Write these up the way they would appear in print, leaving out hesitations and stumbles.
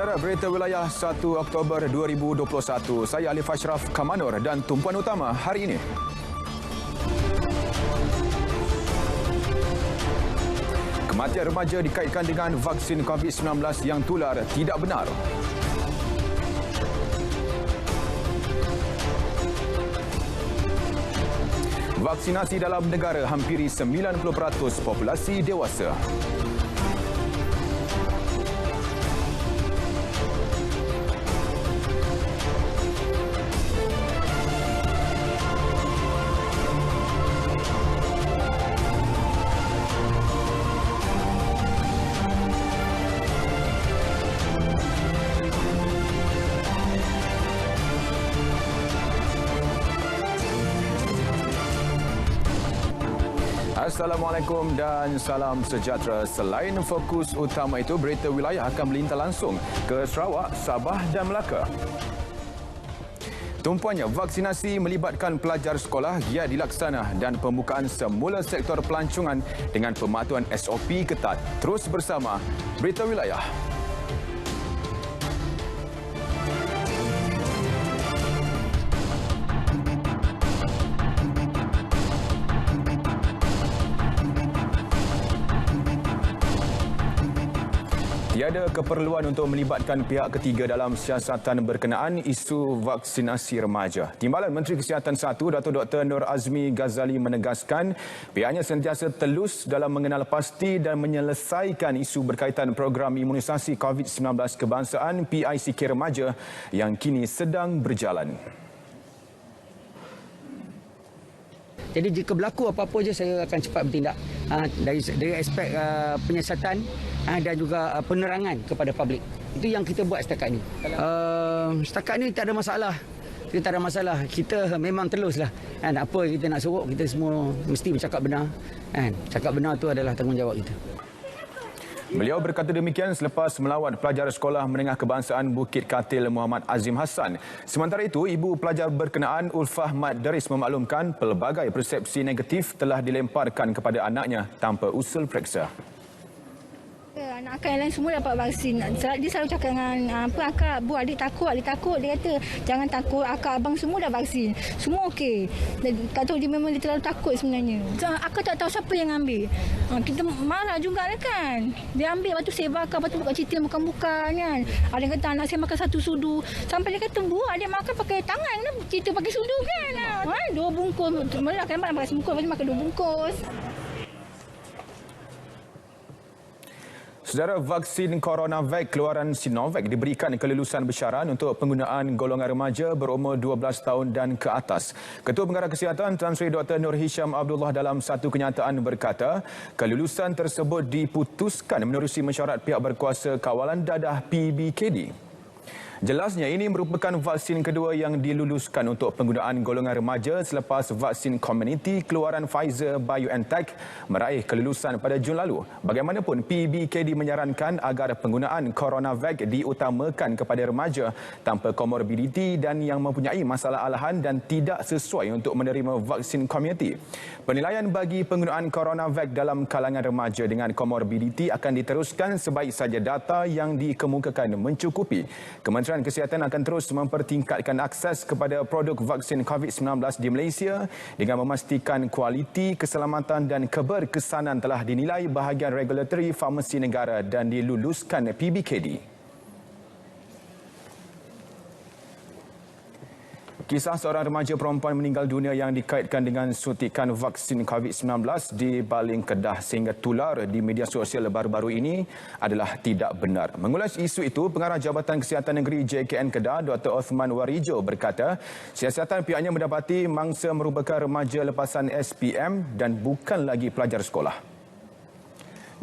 Saudara, berita wilayah 1 Oktober 2021. Saya Alif Ashraf Kamanur dan tumpuan utama hari ini. Kematian remaja dikaitkan dengan vaksin COVID-19 yang tular tidak benar. Vaksinasi dalam negara hampiri 90% populasi dewasa. Assalamualaikum dan salam sejahtera. Selain fokus utama itu, berita wilayah akan melintas langsung ke Sarawak, Sabah dan Melaka. Tumpuannya, vaksinasi melibatkan pelajar sekolah giat dilaksana dan pembukaan semula sektor pelancongan dengan pematuhan SOP ketat. Terus bersama Berita Wilayah. Tiada keperluan untuk melibatkan pihak ketiga dalam siasatan berkenaan isu vaksinasi remaja. Timbalan Menteri Kesihatan 1, Datuk Dr. Nur Azmi Ghazali menegaskan pihaknya sentiasa telus dalam mengenal pasti dan menyelesaikan isu berkaitan program imunisasi COVID-19 kebangsaan PICK remaja yang kini sedang berjalan. Jadi jika berlaku apa-apa je, saya akan cepat bertindak dari aspek penyiasatan dan juga penerangan kepada publik. Itu yang kita buat setakat ini. Setakat ini tak ada masalah. Kita tak ada masalah. Kita memang teluslah. Apa kita nak suruh, kita semua mesti bercakap benar. Cakap benar itu adalah tanggungjawab kita. Beliau berkata demikian selepas melawat pelajar sekolah menengah kebangsaan Bukit Katil Muhammad Azim Hassan. Sementara itu, ibu pelajar berkenaan Ulfah Mat Daris memaklumkan pelbagai persepsi negatif telah dilemparkan kepada anaknya tanpa usul periksa. Anak akak yang lain semua dapat vaksin. Dia selalu cakap dengan akak, bu, adik takut. Dia kata, jangan takut, akak, abang semua dah vaksin. Semua okey. Tak tahu dia memang terlalu takut sebenarnya. Akak tak tahu siapa yang ambil. Kita marah juga kan. Dia ambil, lepas tu saya bakar, lepas tu buka cerita bukan-bukan kan. Ada yang kata anak saya makan satu sudu. Sampai dia kata, bu, adik makan pakai tangan. Cerita pakai sudu kan. 2 bungkus. Malah kan makan sebungkus, lepas tu makan 2 bungkus. Saudara, vaksin CoronaVac keluaran Sinovac diberikan kelulusan bersyarat untuk penggunaan golongan remaja berumur 12 tahun dan ke atas. Ketua Pengarah Kesihatan Tan Sri Dr. Nur Hisham Abdullah dalam satu kenyataan berkata, kelulusan tersebut diputuskan menerusi mesyuarat pihak berkuasa kawalan dadah PBKD. Jelasnya ini merupakan vaksin kedua yang diluluskan untuk penggunaan golongan remaja selepas vaksin komuniti keluaran Pfizer-BioNTech meraih kelulusan pada Jun lalu. Bagaimanapun, PBKD menyarankan agar penggunaan CoronaVac diutamakan kepada remaja tanpa komorbiditi dan yang mempunyai masalah alahan dan tidak sesuai untuk menerima vaksin komuniti. Penilaian bagi penggunaan CoronaVac dalam kalangan remaja dengan komorbiditi akan diteruskan sebaik saja data yang dikemukakan mencukupi. Kementerian Kesihatan akan terus mempertingkatkan akses kepada produk vaksin COVID-19 di Malaysia dengan memastikan kualiti, keselamatan dan keberkesanan telah dinilai bahagian regulatory farmasi negara dan diluluskan PBKD. Kisah seorang remaja perempuan meninggal dunia yang dikaitkan dengan suntikan vaksin COVID-19 di baling Kedah sehingga tular di media sosial baru-baru ini adalah tidak benar. Mengulas isu itu, Pengarah Jabatan Kesihatan Negeri JKN Kedah, Dr. Othman Warijo berkata, siasatan pihaknya mendapati mangsa merupakan remaja lepasan SPM dan bukan lagi pelajar sekolah.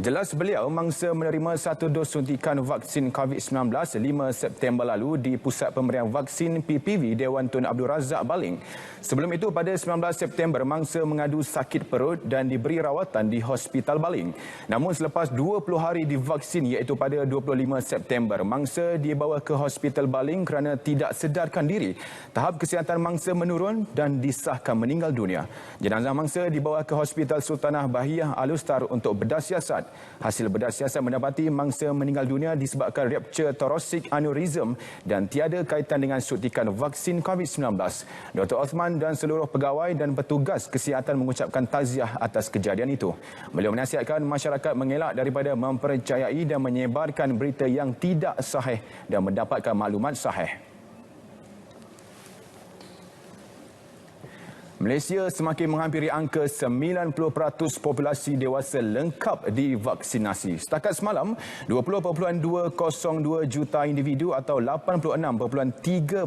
Jelas beliau, mangsa menerima satu dos suntikan vaksin COVID-19 5 September lalu di Pusat Pemberian Vaksin PPV Dewan Tun Abdul Razak Baling. Sebelum itu, pada 19 September, mangsa mengadu sakit perut dan diberi rawatan di Hospital Baling. Namun selepas 20 hari divaksin iaitu pada 25 September, mangsa dibawa ke Hospital Baling kerana tidak sedarkan diri. Tahap kesihatan mangsa menurun dan disahkan meninggal dunia. Jenazah mangsa dibawa ke Hospital Sultanah Bahiyah Alustar untuk bedah siasat. Hasil bedah siasat mendapati mangsa meninggal dunia disebabkan rupture thoracic aneurysm dan tiada kaitan dengan suntikan vaksin COVID-19. Dr. Osman dan seluruh pegawai dan petugas kesihatan mengucapkan takziah atas kejadian itu. Beliau menasihatkan masyarakat mengelak daripada mempercayai dan menyebarkan berita yang tidak sahih dan mendapatkan maklumat sahih. Malaysia semakin menghampiri angka 90% populasi dewasa lengkap divaksinasi. Setakat semalam, 20.202 juta individu atau 86.3%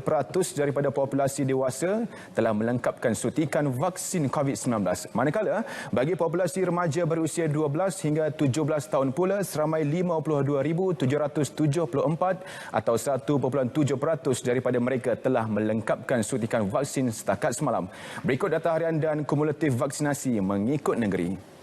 daripada populasi dewasa telah melengkapkan suntikan vaksin COVID-19. Manakala, bagi populasi remaja berusia 12 hingga 17 tahun pula, seramai 52,774 atau 1.7% daripada mereka telah melengkapkan suntikan vaksin setakat semalam. Berikut data harian dan kumulatif vaksinasi mengikut negeri.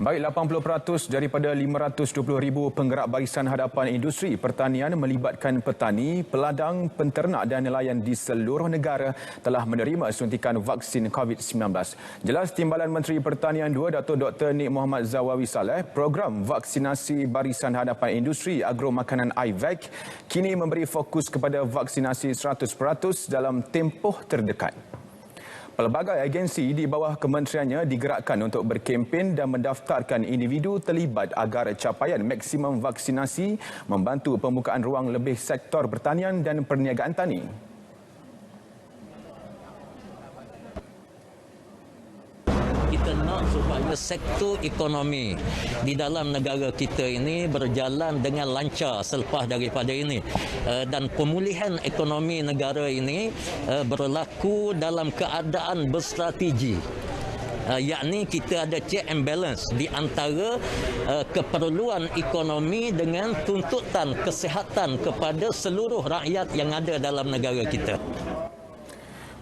Baik, 80% daripada 520,000 penggerak barisan hadapan industri pertanian melibatkan petani, peladang, penternak dan nelayan di seluruh negara telah menerima suntikan vaksin COVID-19. Jelas Timbalan Menteri Pertanian 2 Dr. Nik Muhammad Zawawi Saleh, program vaksinasi barisan hadapan industri agro makanan IVAC kini memberi fokus kepada vaksinasi 100% dalam tempoh terdekat. Pelbagai agensi di bawah kementeriannya digerakkan untuk berkempen dan mendaftarkan individu terlibat agar capaian maksimum vaksinasi membantu pembukaan ruang lebih sektor pertanian dan perniagaan tani. Kita nak supaya sektor ekonomi di dalam negara kita ini berjalan dengan lancar selepas daripada ini, dan pemulihan ekonomi negara ini berlaku dalam keadaan berstrategi. Yakni kita ada check and balance di antara keperluan ekonomi dengan tuntutan kesihatan kepada seluruh rakyat yang ada dalam negara kita.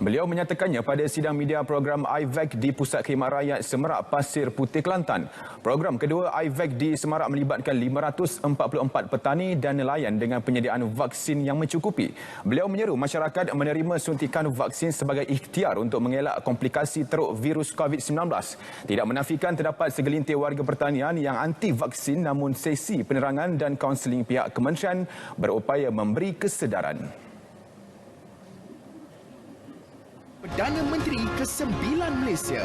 Beliau menyatakannya pada sidang media program IVAC di Pusat Khidmat Rakyat Semerak Pasir Putih Kelantan. Program kedua IVAC di Semerak melibatkan 544 petani dan nelayan dengan penyediaan vaksin yang mencukupi. Beliau menyeru masyarakat menerima suntikan vaksin sebagai ikhtiar untuk mengelak komplikasi teruk virus COVID-19. Tidak menafikan terdapat segelintir warga pertanian yang anti vaksin, namun sesi penerangan dan kaunseling pihak kementerian berupaya memberi kesedaran. Perdana Menteri ke-9 Malaysia.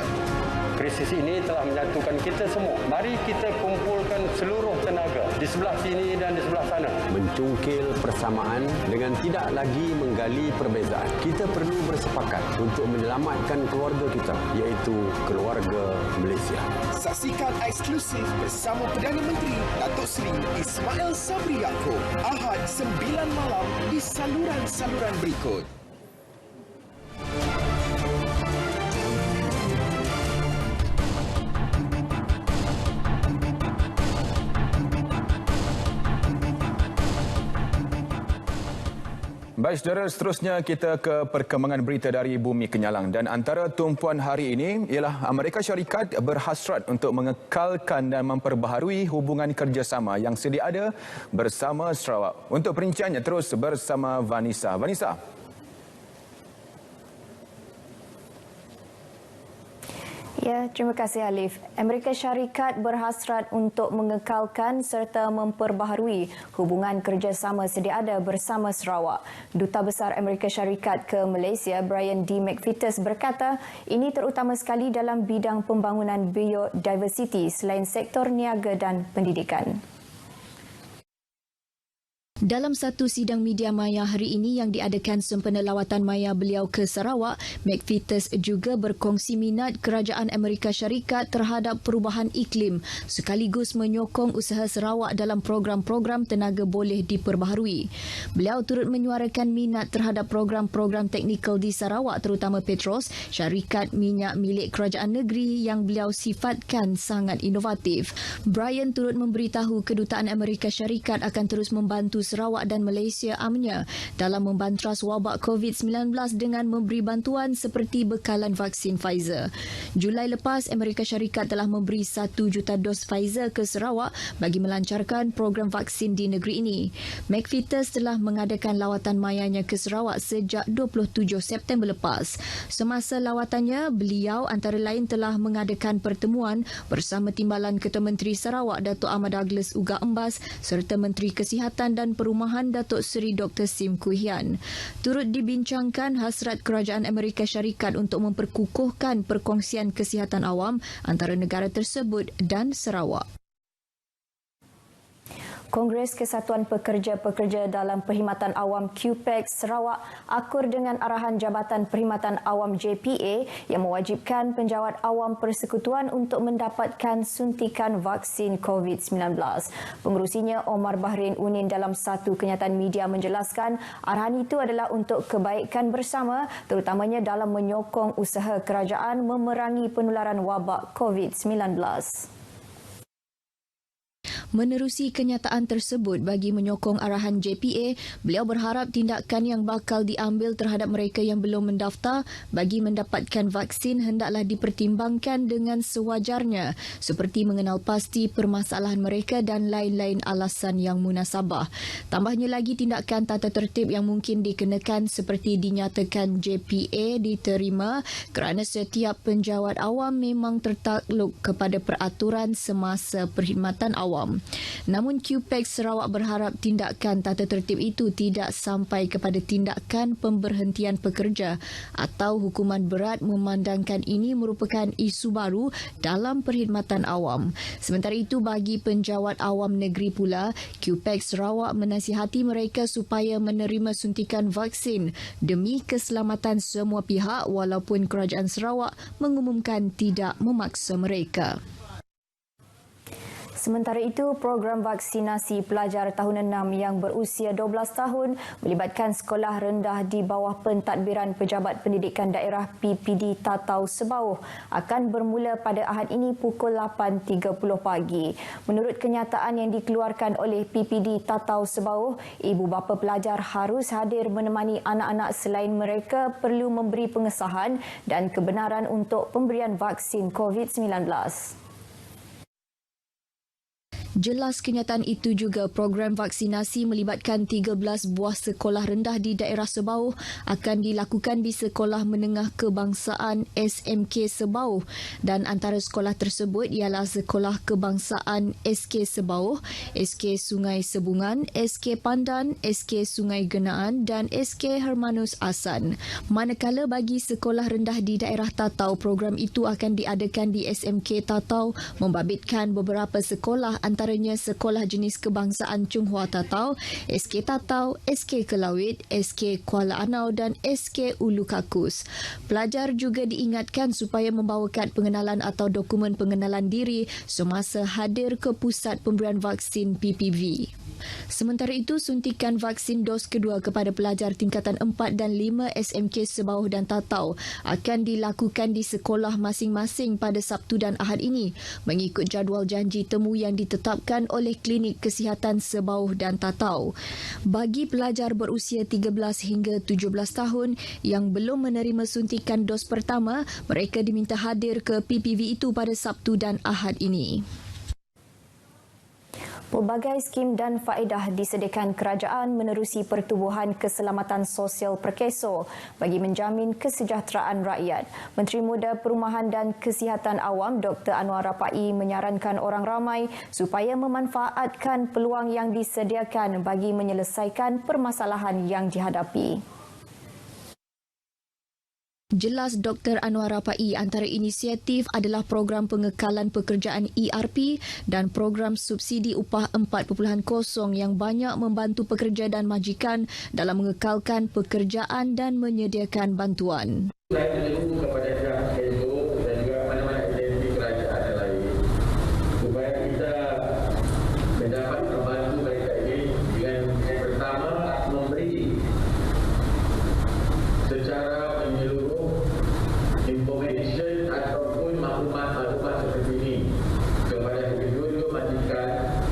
Krisis ini telah menyatukan kita semua. Mari kita kumpulkan seluruh tenaga di sebelah sini dan di sebelah sana. Mencungkil persamaan dengan tidak lagi menggali perbezaan. Kita perlu bersepakat untuk menyelamatkan keluarga kita, iaitu keluarga Malaysia. Saksikan eksklusif bersama Perdana Menteri Datuk Seri Ismail Sabri Yaakob. Ahad 9 malam di saluran-saluran berikut. Baik, saudara, seterusnya kita ke perkembangan berita dari Bumi Kenyalang. Dan antara tumpuan hari ini ialah Amerika Syarikat berhasrat untuk mengekalkan dan memperbaharui hubungan kerjasama yang sedia ada bersama Sarawak. Untuk perinciannya terus bersama Vanessa. Vanessa. Ya, terima kasih Alif. Amerika Syarikat berhasrat untuk mengekalkan serta memperbaharui hubungan kerjasama sedia ada bersama Sarawak. Duta Besar Amerika Syarikat ke Malaysia, Brian D. McVitus berkata, ini terutama sekali dalam bidang pembangunan biodiversiti selain sektor niaga dan pendidikan. Dalam satu sidang media maya hari ini yang diadakan sempena lawatan maya beliau ke Sarawak, McVitus juga berkongsi minat kerajaan Amerika Syarikat terhadap perubahan iklim sekaligus menyokong usaha Sarawak dalam program-program tenaga boleh diperbaharui. Beliau turut menyuarakan minat terhadap program-program teknikal di Sarawak terutama Petros, syarikat minyak milik kerajaan negeri yang beliau sifatkan sangat inovatif. Brian turut memberitahu Kedutaan Amerika Syarikat akan terus membantu Sarawak dan Malaysia amnya dalam membantras wabak COVID-19 dengan memberi bantuan seperti bekalan vaksin Pfizer. Julai lepas, Amerika Syarikat telah memberi 1 juta dos Pfizer ke Sarawak bagi melancarkan program vaksin di negeri ini. McVitus telah mengadakan lawatan mayanya ke Sarawak sejak 27 September lepas. Semasa lawatannya, beliau antara lain telah mengadakan pertemuan bersama Timbalan Ketua Menteri Sarawak Datuk Ahmad Douglas Uga Embas serta Menteri Kesihatan dan Perumahan Datuk Seri Dr. Sim Kue Hian. Turut dibincangkan hasrat kerajaan Amerika Syarikat untuk memperkukuhkan perkongsian kesihatan awam antara negara tersebut dan Sarawak. Kongres Kesatuan Pekerja-Pekerja dalam Perkhidmatan Awam QPEX Sarawak akur dengan arahan Jabatan Perkhidmatan Awam JPA yang mewajibkan penjawat awam persekutuan untuk mendapatkan suntikan vaksin COVID-19. Pengerusinya Omar Bahrain Unin dalam satu kenyataan media menjelaskan arahan itu adalah untuk kebaikan bersama terutamanya dalam menyokong usaha kerajaan memerangi penularan wabak COVID-19. Menerusi kenyataan tersebut bagi menyokong arahan JPA, beliau berharap tindakan yang bakal diambil terhadap mereka yang belum mendaftar bagi mendapatkan vaksin hendaklah dipertimbangkan dengan sewajarnya seperti mengenal pasti permasalahan mereka dan lain-lain alasan yang munasabah. Tambahnya lagi tindakan tata tertib yang mungkin dikenakan seperti dinyatakan JPA diterima kerana setiap penjawat awam memang tertakluk kepada peraturan semasa perkhidmatan awam. Namun QPEX Sarawak berharap tindakan tata tertib itu tidak sampai kepada tindakan pemberhentian pekerja atau hukuman berat memandangkan ini merupakan isu baru dalam perkhidmatan awam. Sementara itu bagi penjawat awam negeri pula, QPEX Sarawak menasihati mereka supaya menerima suntikan vaksin demi keselamatan semua pihak walaupun kerajaan Sarawak mengumumkan tidak memaksa mereka. Sementara itu, program vaksinasi pelajar tahun 6 yang berusia 12 tahun melibatkan sekolah rendah di bawah pentadbiran Pejabat Pendidikan Daerah PPD Tatau Sebauh akan bermula pada Ahad ini pukul 8.30 pagi. Menurut kenyataan yang dikeluarkan oleh PPD Tatau Sebauh, ibu bapa pelajar harus hadir menemani anak-anak selain mereka perlu memberi pengesahan dan kebenaran untuk pemberian vaksin COVID-19. Jelas kenyataan itu juga program vaksinasi melibatkan 13 buah sekolah rendah di daerah Sebauh akan dilakukan di Sekolah Menengah Kebangsaan SMK Sebauh dan antara sekolah tersebut ialah Sekolah Kebangsaan SK Sebauh, SK Sungai Sebungan, SK Pandan, SK Sungai Genaan dan SK Hermanus Asan. Manakala bagi sekolah rendah di daerah Tatau, program itu akan diadakan di SMK Tatau membabitkan beberapa sekolah antaranya Sekolah Jenis Kebangsaan Chung Hua Tatau, SK Tatau, SK Kelawit, SK Kuala Anau dan SK Ulu Kakus. Pelajar juga diingatkan supaya membawakan pengenalan atau dokumen pengenalan diri semasa hadir ke pusat pemberian vaksin PPV. Sementara itu, suntikan vaksin dos kedua kepada pelajar tingkatan 4 dan 5 SMK Sebauh dan Tatau akan dilakukan di sekolah masing-masing pada Sabtu dan Ahad ini mengikut jadual janji temu yang ditetapkan oleh Klinik Kesihatan Sebauh dan Tatau. Bagi pelajar berusia 13 hingga 17 tahun yang belum menerima suntikan dos pertama, mereka diminta hadir ke PPV itu pada Sabtu dan Ahad ini. Pelbagai skim dan faedah disediakan kerajaan menerusi Pertubuhan Keselamatan Sosial Perkeso bagi menjamin kesejahteraan rakyat. Menteri Muda Perumahan dan Kesihatan Awam Dr. Anwar Rapai menyarankan orang ramai supaya memanfaatkan peluang yang disediakan bagi menyelesaikan permasalahan yang dihadapi. Jelas Dr. Anwar Rapai, antara inisiatif adalah program pengekalan pekerjaan ERP dan program subsidi upah 4.0 yang banyak membantu pekerja dan majikan dalam mengekalkan pekerjaan dan menyediakan bantuan. Saya menyeru kepada pihak Facebook dan juga mana-mana agensi kerajaan yang lain supaya kita mendapat membantu mereka ini dengan yang pertama memberi secara menyeluruh information ataupun maklumat-maklumat seperti ini kepada kedua-dua majikan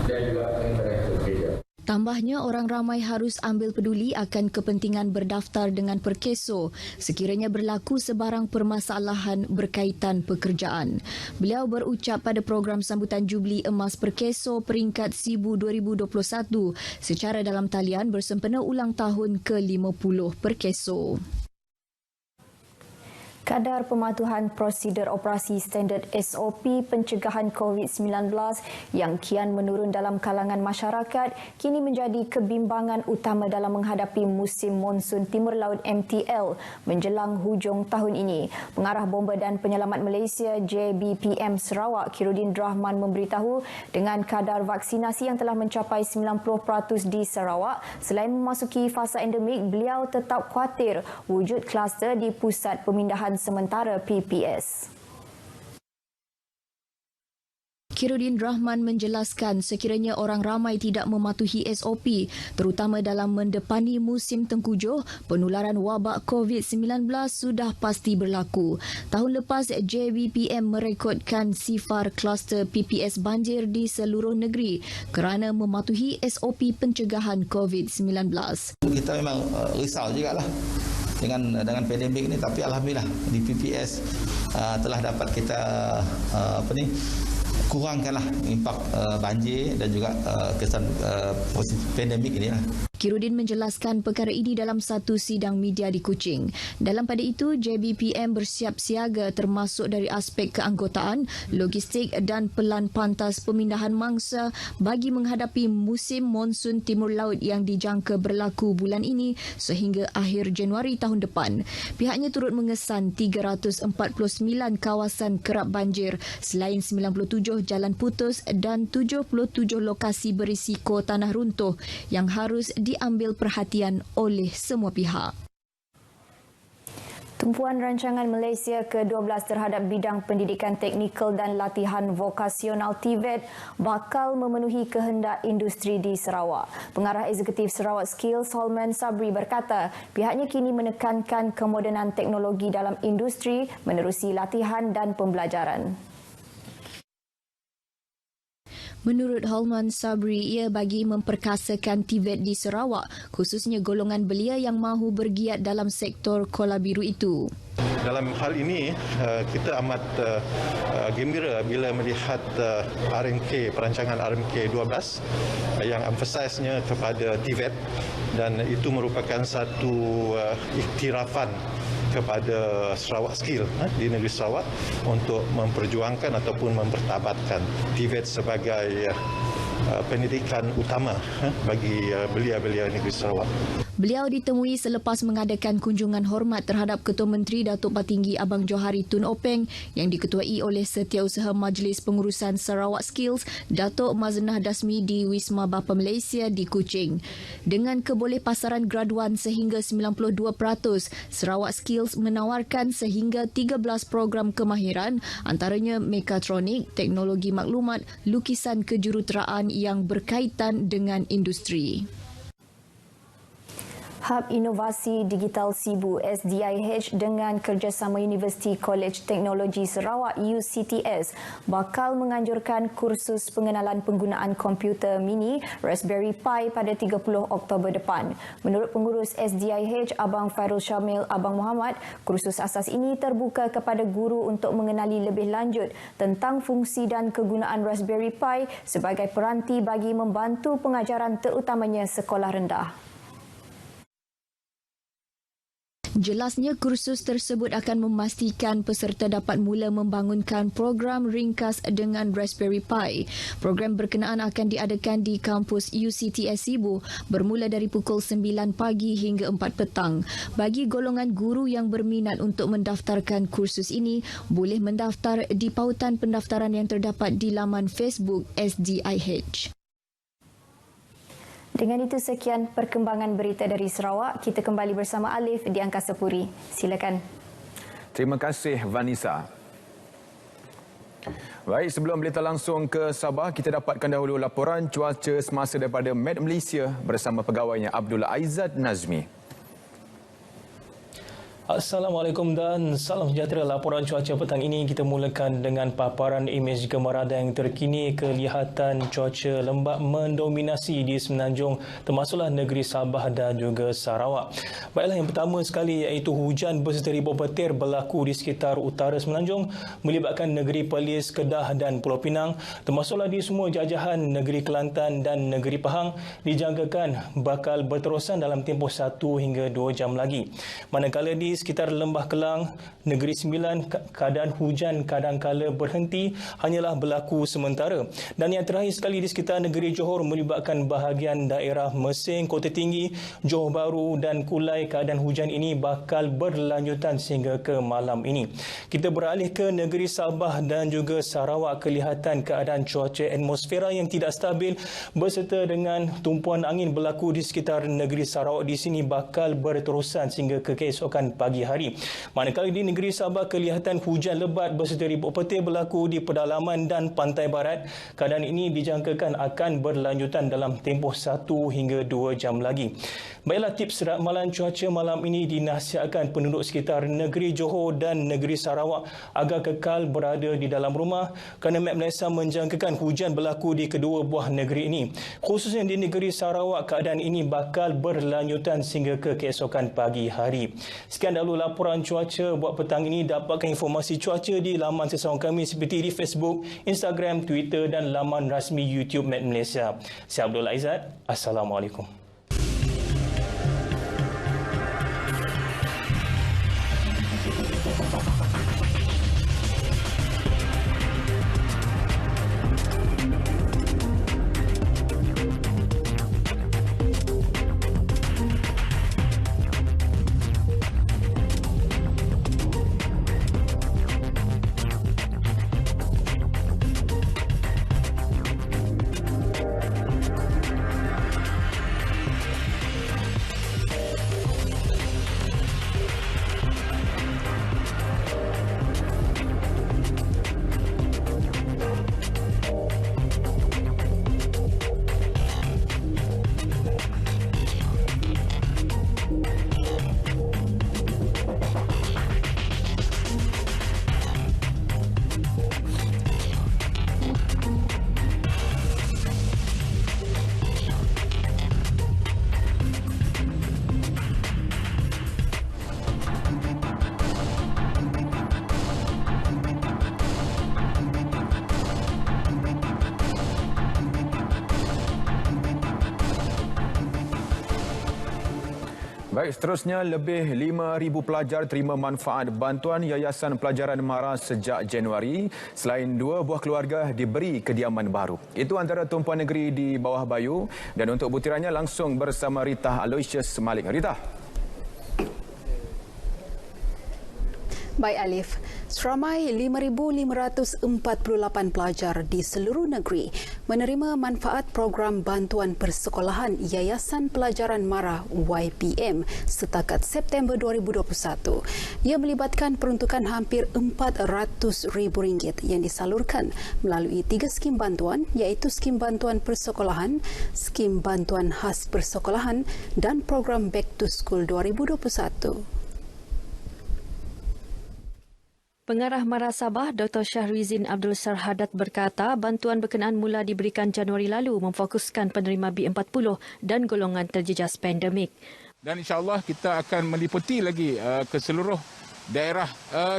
dan juga mereka bekerja. Tambahnya, orang ramai harus ambil peduli akan kepentingan berdaftar dengan Perkeso sekiranya berlaku sebarang permasalahan berkaitan pekerjaan. Beliau berucap pada program sambutan Jubli Emas Perkeso peringkat SIBU 2021 secara dalam talian bersempena ulang tahun ke-50 Perkeso. Kadar pematuhan prosedur operasi standard SOP pencegahan COVID-19 yang kian menurun dalam kalangan masyarakat kini menjadi kebimbangan utama dalam menghadapi musim monsun Timur Laut MTL menjelang hujung tahun ini. Pengarah Bomba dan Penyelamat Malaysia JBPM Sarawak Khairuddin Rahman memberitahu dengan kadar vaksinasi yang telah mencapai 90% di Sarawak, selain memasuki fasa endemik, beliau tetap khawatir wujud kluster di pusat pemindahan sementara PPS. Khairuddin Rahman menjelaskan sekiranya orang ramai tidak mematuhi SOP, terutama dalam mendepani musim tengkujuh, penularan wabak COVID-19 sudah pasti berlaku. Tahun lepas, JBPM merekodkan sifar kluster PPS banjir di seluruh negeri kerana mematuhi SOP pencegahan COVID-19. Kita memang risau jugalah dengan pandemik ini, tapi alhamdulillah di PPS telah dapat kita kurangkanlah impak banjir dan juga kesan pandemik ini lah. Khairuddin menjelaskan perkara ini dalam satu sidang media di Kuching. Dalam pada itu, JBPM bersiap siaga termasuk dari aspek keanggotaan, logistik dan pelan pantas pemindahan mangsa bagi menghadapi musim monsun Timur Laut yang dijangka berlaku bulan ini sehingga akhir Januari tahun depan. Pihaknya turut mengesan 349 kawasan kerap banjir selain 97 jalan putus dan 77 lokasi berisiko tanah runtuh yang harus diambil perhatian oleh semua pihak. Tumpuan Rancangan Malaysia ke-12 terhadap bidang pendidikan teknikal dan latihan vokasional TVET bakal memenuhi kehendak industri di Sarawak. Pengarah Eksekutif Sarawak Skills Holman Sabri berkata, pihaknya kini menekankan kemodenan teknologi dalam industri menerusi latihan dan pembelajaran. Menurut Holman Sabri, ia bagi memperkasakan TVET di Sarawak, khususnya golongan belia yang mahu bergiat dalam sektor kola biru itu. Dalam hal ini, kita amat gembira bila melihat RMK, perancangan RMK 12 yang emphasize-nya kepada TVET, dan itu merupakan satu iktirafan kepada Sarawak Skill di negeri Sarawak untuk memperjuangkan ataupun mempertabatkan TVET sebagai pendidikan utama bagi belia-belia negeri Sarawak. Beliau ditemui selepas mengadakan kunjungan hormat terhadap Ketua Menteri Datuk Patinggi Abang Johari Tun Openg yang diketuai oleh Setiausaha Majlis Pengurusan Sarawak Skills Datuk Mazenah Dasmi di Wisma Bapa Malaysia di Kuching. Dengan kebolehpasaran graduan sehingga 92%, Sarawak Skills menawarkan sehingga 13 program kemahiran antaranya mekatronik, teknologi maklumat, lukisan kejuruteraan yang berkaitan dengan industri. Hub Inovasi Digital Sibu SDIH dengan kerjasama Universiti College Teknologi Sarawak UCTS bakal menganjurkan kursus pengenalan penggunaan komputer mini Raspberry Pi pada 30 Oktober depan. Menurut pengurus SDIH Abang Fairul Syamil Abang Muhammad, kursus asas ini terbuka kepada guru untuk mengenali lebih lanjut tentang fungsi dan kegunaan Raspberry Pi sebagai peranti bagi membantu pengajaran terutamanya sekolah rendah. Jelasnya kursus tersebut akan memastikan peserta dapat mula membangunkan program ringkas dengan Raspberry Pi. Program berkenaan akan diadakan di kampus UCTS Sibu bermula dari pukul 9 pagi hingga 4 petang. Bagi golongan guru yang berminat untuk mendaftarkan kursus ini, boleh mendaftar di pautan pendaftaran yang terdapat di laman Facebook SDIH. Dengan itu sekian perkembangan berita dari Sarawak. Kita kembali bersama Alif di Angkasa Puri. Silakan. Terima kasih Vanessa. Baik, sebelum berita langsung ke Sabah, kita dapatkan dahulu laporan cuaca semasa daripada Met Malaysia bersama pegawainya Abdullah Aizat Nazmi. Assalamualaikum dan salam sejahtera. Laporan cuaca petang ini kita mulakan dengan paparan imej gambar radar yang terkini. Kelihatan cuaca lembap mendominasi di Semenanjung termasuklah negeri Sabah dan juga Sarawak. Baiklah, yang pertama sekali iaitu hujan berserta ribuan petir berlaku di sekitar utara Semenanjung melibatkan negeri Perlis, Kedah dan Pulau Pinang, termasuklah di semua jajahan negeri Kelantan dan negeri Pahang dijangkakan bakal berterusan dalam tempoh 1 hingga 2 jam lagi. Manakala di sekitar Lembah Kelang, Negeri Sembilan, keadaan hujan kadangkala berhenti hanyalah berlaku sementara. Dan yang terakhir sekali di sekitar negeri Johor melibatkan bahagian daerah Mersing, Kota Tinggi, Johor Bahru dan Kulai, keadaan hujan ini bakal berlanjutan sehingga ke malam ini. Kita beralih ke negeri Sabah dan juga Sarawak. Kelihatan keadaan cuaca atmosfera yang tidak stabil berserta dengan tumpuan angin berlaku di sekitar negeri Sarawak di sini bakal berterusan sehingga ke keesokan pagi hari. Manakala di negeri Sabah kelihatan hujan lebat berserta ribuan petir berlaku di pedalaman dan pantai barat. Keadaan ini dijangkakan akan berlanjutan dalam tempoh 1 hingga 2 jam lagi. Baiklah, tips ramalan cuaca malam ini dinasihatkan penduduk sekitar negeri Johor dan negeri Sarawak agar kekal berada di dalam rumah kerana Met Malaysia menjangkakan hujan berlaku di kedua buah negeri ini. Khususnya di negeri Sarawak, keadaan ini bakal berlanjutan sehingga ke keesokan pagi hari. Sekian dahulu laporan cuaca buat petang ini. Dapatkan informasi cuaca di laman sesawang kami seperti di Facebook, Instagram, Twitter dan laman rasmi YouTube Met Malaysia. Saya Abdullah Aizat. Assalamualaikum. Baik, seterusnya lebih 5,000 pelajar terima manfaat bantuan Yayasan Pelajaran MARA sejak Januari. Selain 2 buah keluarga diberi kediaman baru. Itu antara tumpuan negeri di bawah Bayu. Dan untuk butirannya langsung bersama Rita Aloysius Malik. Rita. Baik Alif, seramai 5,548 pelajar di seluruh negeri menerima manfaat program bantuan persekolahan Yayasan Pelajaran MARA YPM setakat September 2021. Ia melibatkan peruntukan hampir RM400,000 yang disalurkan melalui 3 skim bantuan iaitu skim bantuan persekolahan, skim bantuan khas persekolahan dan program Back to School 2021. Pengarah MARA Sabah, Dr. Syahrizin Abdul Sarhadat berkata bantuan berkenaan mula diberikan Januari lalu memfokuskan penerima B40 dan golongan terjejas pandemik. Dan insyaAllah kita akan meliputi lagi ke seluruh daerah.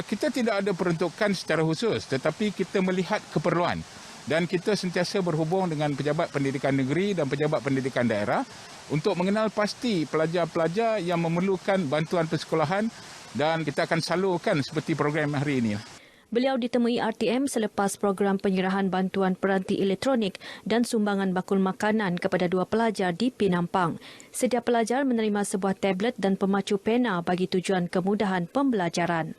Kita tidak ada peruntukan secara khusus tetapi kita melihat keperluan. dan kita sentiasa berhubung dengan pejabat pendidikan negeri dan pejabat pendidikan daerah untuk mengenal pasti pelajar-pelajar yang memerlukan bantuan persekolahan dan kita akan salurkan seperti program hari ini. Beliau ditemui RTM selepas program penyerahan bantuan peranti elektronik dan sumbangan bakul makanan kepada 2 pelajar di Penampang. Setiap pelajar menerima sebuah tablet dan pemacu pena bagi tujuan kemudahan pembelajaran.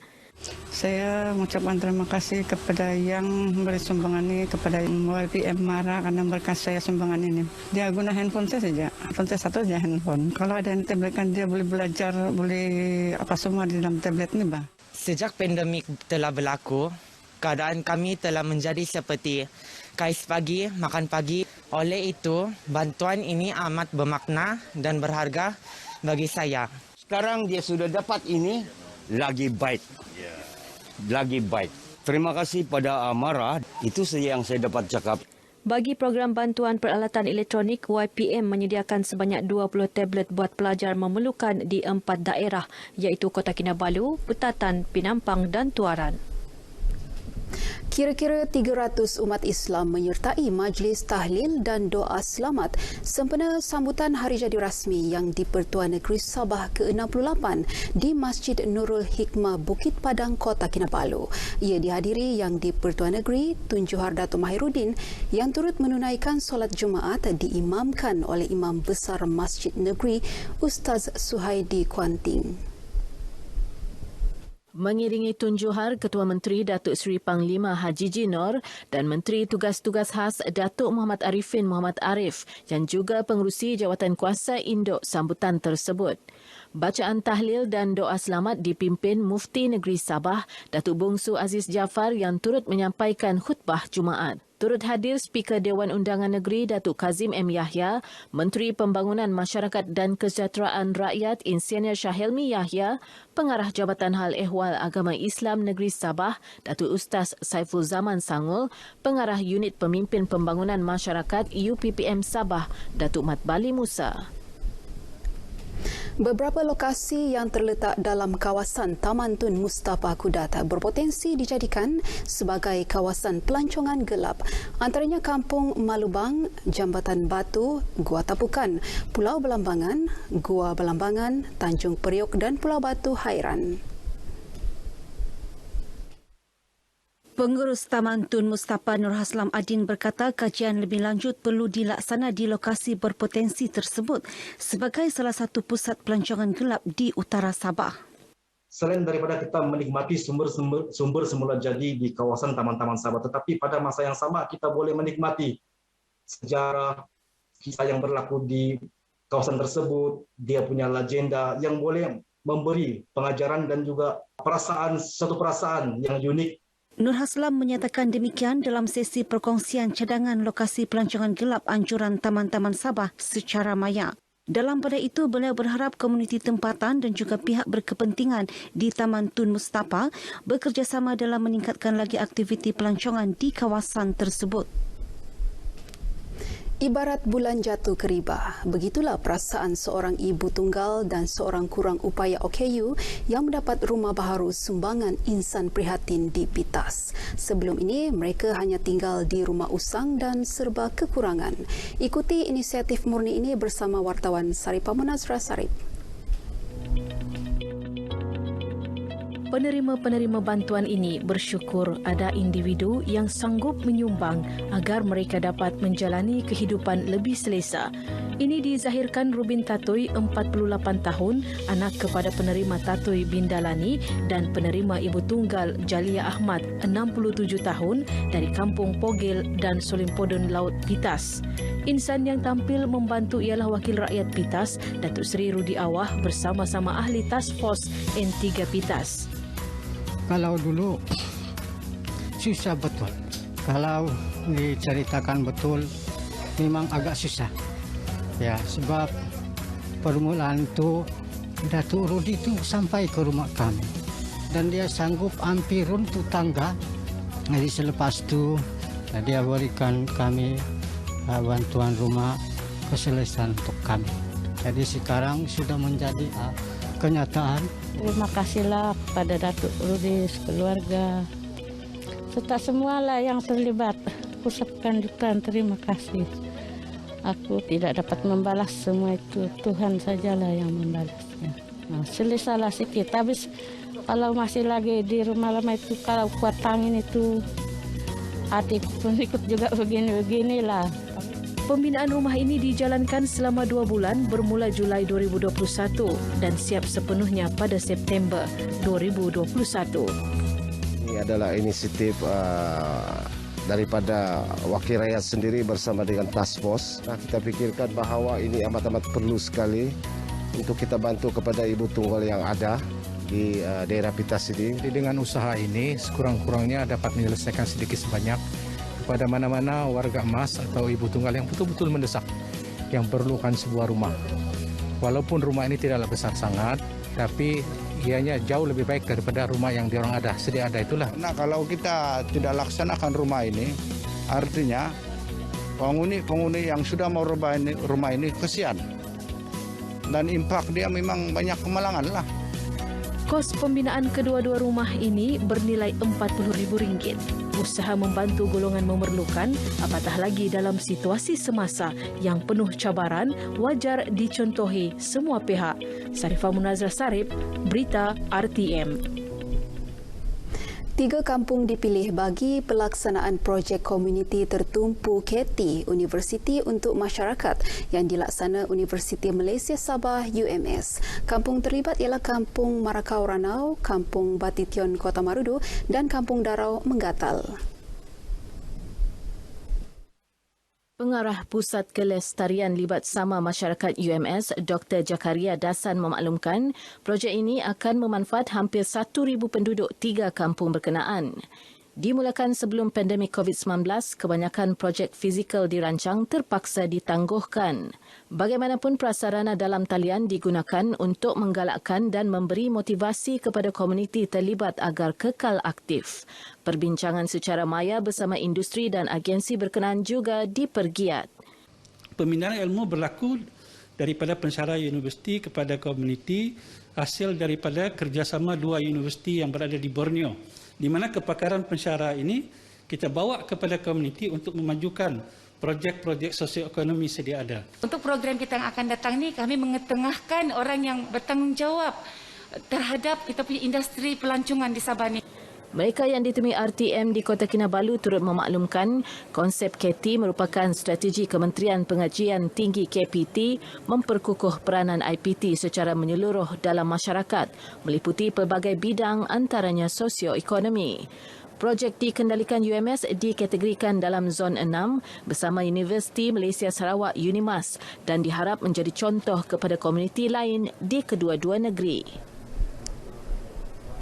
Saya mengucapkan terima kasih kepada yang memberi sumbangan ini, kepada YPM Mara karena berkat saya sumbangan ini. Dia guna handphone saya saja, handphone saya satu saja handphone. Kalau ada yang tablet kan dia boleh belajar, boleh apa semua di dalam tablet ini, Bang. Sejak pandemik telah berlaku, keadaan kami telah menjadi seperti kais pagi, makan pagi. Oleh itu, bantuan ini amat bermakna dan berharga bagi saya. Sekarang dia sudah dapat ini, lagi baik. Lagi baik. Terima kasih pada Amara, itu saja yang saya dapat cakap. Bagi program bantuan peralatan elektronik, YPM menyediakan sebanyak 20 tablet buat pelajar memerlukan di 4 daerah iaitu Kota Kinabalu, Putatan, Penampang dan Tuaran. Kira-kira 300 umat Islam menyertai majlis tahlil dan doa selamat sempena sambutan Hari Jadi Rasmi yang di-Pertuan Negeri Sabah ke-68 di Masjid Nurul Hikmah Bukit Padang, Kota Kinabalu. Ia dihadiri yang di-Pertuan Negeri Tun Johar Dato' Mahiruddin yang turut menunaikan solat Jumaat diimamkan oleh Imam Besar Masjid Negeri Ustaz Suhaidi Kuanting. Mengiringi Tun Johar, Ketua Menteri Datuk Seri Panglima Haji Jinor dan Menteri Tugas-Tugas Khas Datuk Muhammad Arifin Muhammad Arif yang juga pengerusi Jawatan Kuasa Induk sambutan tersebut. Bacaan tahlil dan doa selamat dipimpin Mufti Negeri Sabah, Datuk Bongsu Aziz Jaafar yang turut menyampaikan khutbah Jumaat. Turut hadir Speaker Dewan Undangan Negeri Datuk Kazim M. Yahya, Menteri Pembangunan Masyarakat dan Kesejahteraan Rakyat Insinyur Syahelmi Yahya, Pengarah Jabatan Hal Ehwal Agama Islam Negeri Sabah, Datuk Ustaz Saiful Zaman Sangul, Pengarah Unit Pemimpin Pembangunan Masyarakat UPPM Sabah, Datuk Mat Bali Musa. Beberapa lokasi yang terletak dalam kawasan Taman Tun Mustapha Kudat berpotensi dijadikan sebagai kawasan pelancongan gelap. Antaranya Kampung Malubang, Jambatan Batu, Gua Tapukan, Pulau Belambangan, Gua Belambangan, Tanjung Periuk dan Pulau Batu Hairan. Pengurus Taman Tun Mustapha Nur Haslam Adin berkata kajian lebih lanjut perlu dilaksana di lokasi berpotensi tersebut sebagai salah satu pusat pelancongan gelap di utara Sabah. Selain daripada kita menikmati sumber semula jadi di kawasan Taman-Taman Sabah, tetapi pada masa yang sama kita boleh menikmati sejarah kisah yang berlaku di kawasan tersebut, dia punya legenda yang boleh memberi pengajaran dan juga satu perasaan yang unik. Nur Haslam menyatakan demikian dalam sesi perkongsian cadangan lokasi pelancongan gelap anjuran Taman-Taman Sabah secara maya. Dalam pada itu, beliau berharap komuniti tempatan dan juga pihak berkepentingan di Taman Tun Mustapha bekerjasama dalam meningkatkan lagi aktiviti pelancongan di kawasan tersebut. Ibarat bulan jatuh ke riba, begitulah perasaan seorang ibu tunggal dan seorang kurang upaya OKU yang mendapat rumah baharu sumbangan insan prihatin di Pitas. Sebelum ini, mereka hanya tinggal di rumah usang dan serba kekurangan. Ikuti inisiatif murni ini bersama wartawan Saripah Munazra Sarip. Penerima-penerima bantuan ini bersyukur ada individu yang sanggup menyumbang agar mereka dapat menjalani kehidupan lebih selesa. Ini dizahirkan Rubin Tatui, 48 tahun, anak kepada penerima Tatui Bindalani dan penerima ibu tunggal Jalia Ahmad, 67 tahun, dari Kampung Pogel dan Solimpodon Laut Pitas. Insan yang tampil membantu ialah Wakil Rakyat Pitas, Datuk Seri Rudi Awah bersama-sama ahli Task Force N3 Pitas. Kalau dulu susah betul. Kalau diceritakan betul memang agak susah. Ya, sebab permulaan itu Datuk Rudi itu sampai ke rumah kami dan dia sanggup hampir runtuh tangga. Jadi selepas itu dia berikan kami bantuan rumah keselesaan untuk kami. Jadi sekarang sudah menjadi kenyataan. Terima kasihlah kepada Datuk Rudi, keluarga, serta semualah yang terlibat aku ucapkan jutaan terima kasih. Aku tidak dapat membalas semua itu, Tuhan sajalah yang membalasnya. Selesailah sikit, habis kalau masih lagi di rumah lama itu, kalau kuat angin itu, adik pun ikut juga begini-beginilah. Pembinaan rumah ini dijalankan selama 2 bulan bermula Julai 2021 dan siap sepenuhnya pada September 2021. Ini adalah inisiatif daripada wakil rakyat sendiri bersama dengan task force. Kita pikirkan bahawa ini amat-amat perlu sekali untuk kita bantu kepada ibu tunggal yang ada di daerah Pitas ini. Dengan usaha ini sekurang-kurangnya dapat menyelesaikan sedikit sebanyak kepada mana-mana warga emas atau ibu tunggal yang betul-betul mendesak yang perlukan sebuah rumah. Walaupun rumah ini tidaklah besar sangat, tapi ianya jauh lebih baik daripada rumah yang diorang ada, sedia ada itulah. Nah, kalau kita tidak laksanakan rumah ini, artinya penghuni yang sudah mau rumah ini kesian. Dan impak dia memang banyak kemalangan lah. Kos pembinaan kedua-dua rumah ini bernilai RM40,000. Usaha membantu golongan memerlukan, apatah lagi dalam situasi semasa yang penuh cabaran, wajar dicontohi semua pihak. Sarifah Munazar Sarip, Berita RTM. 3 kampung dipilih bagi pelaksanaan projek komuniti tertumpu KT Universiti untuk Masyarakat yang dilaksana Universiti Malaysia Sabah UMS. Kampung terlibat ialah Kampung Marakau Ranau, Kampung Batition Kota Marudu dan Kampung Darau Menggatal. Pengarah Pusat Kelestarian Libat Sama Masyarakat UMS, Dr. Jakaria Dasan memaklumkan, projek ini akan memanfaat hampir 1,000 penduduk 3 kampung berkenaan. Dimulakan sebelum pandemik COVID-19, kebanyakan projek fizikal dirancang terpaksa ditangguhkan. Bagaimanapun prasarana dalam talian digunakan untuk menggalakkan dan memberi motivasi kepada komuniti terlibat agar kekal aktif. Perbincangan secara maya bersama industri dan agensi berkenaan juga dipergiat. Pemindahan ilmu berlaku daripada pensyarah universiti kepada komuniti hasil daripada kerjasama 2 universiti yang berada di Borneo, di mana kepakaran pensyarah ini kita bawa kepada komuniti untuk memajukan projek-projek sosioekonomi sedia ada. Untuk program kita yang akan datang ni, kami mengetengahkan orang yang bertanggungjawab terhadap kita punya industri pelancongan di Sabah ni. Mereka yang ditemui RTM di Kota Kinabalu turut memaklumkan konsep KT merupakan strategi Kementerian Pengajian Tinggi KPT memperkukuh peranan IPT secara menyeluruh dalam masyarakat meliputi pelbagai bidang antaranya sosioekonomi. Projek dikendalikan UMS dikategorikan dalam Zon 6 bersama Universiti Malaysia Sarawak UNIMAS dan diharap menjadi contoh kepada komuniti lain di kedua-dua negeri.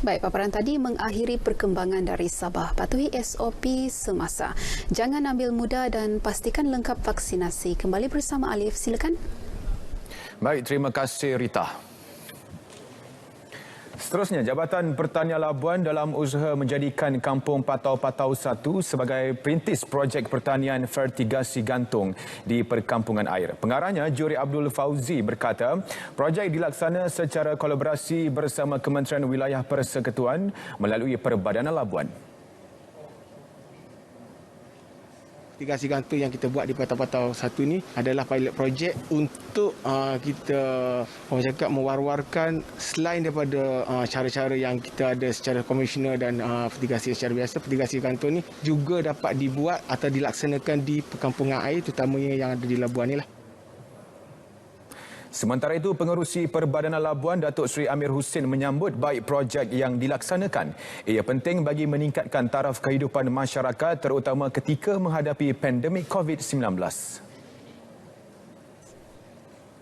Baik, paparan tadi mengakhiri perkembangan dari Sabah. Patuhi SOP semasa. Jangan ambil mudah dan pastikan lengkap vaksinasi. Kembali bersama Alif, silakan. Baik, terima kasih Rita. Seterusnya, Jabatan Pertanian Labuan dalam usaha menjadikan Kampung Patau-Patau 1 sebagai perintis projek pertanian fertigasi gantung di perkampungan air. Pengarahnya, Juri Abdul Fauzi berkata, projek dilaksana secara kolaborasi bersama Kementerian Wilayah Persekutuan melalui Perbadanan Labuan. Fertigasi gantung yang kita buat di Patau-Patau 1 ini adalah pilot projek untuk kita mewar-warkan selain daripada cara-cara yang kita ada secara konvensional dan fertigasi secara biasa, fertigasi gantung ini juga dapat dibuat atau dilaksanakan di perkampungan air terutamanya yang ada di Labuan inilah. Sementara itu, Pengerusi Perbadanan Labuan Datuk Seri Amir Hussein menyambut baik projek yang dilaksanakan. Ia penting bagi meningkatkan taraf kehidupan masyarakat terutama ketika menghadapi pandemik COVID-19.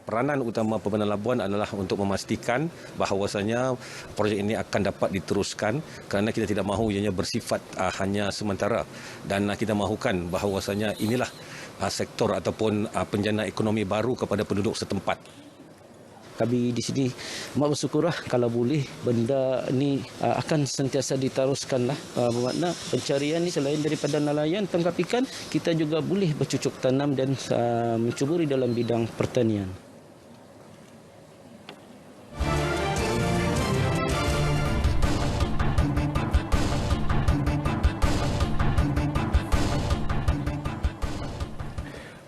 Peranan utama Perbadanan Labuan adalah untuk memastikan bahawasanya projek ini akan dapat diteruskan kerana kita tidak mahu ianya bersifat hanya sementara dan kita mahukan bahawasanya inilah sektor ataupun penjana ekonomi baru kepada penduduk setempat. Kami di sini amat bersyukurlah kalau boleh benda ni akan sentiasa diteruskanlah. Bermakna pencarian ni selain daripada nelayan tangkap ikan, kita juga boleh bercucuk tanam dan mencuburi dalam bidang pertanian.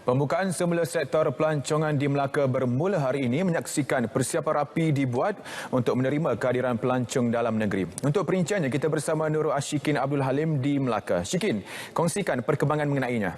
Pembukaan semula sektor pelancongan di Melaka bermula hari ini menyaksikan persiapan rapi dibuat untuk menerima kehadiran pelancong dalam negeri. Untuk perinciannya, kita bersama Nurul Ashikin Abdul Halim di Melaka. Syikin, kongsikan perkembangan mengenainya.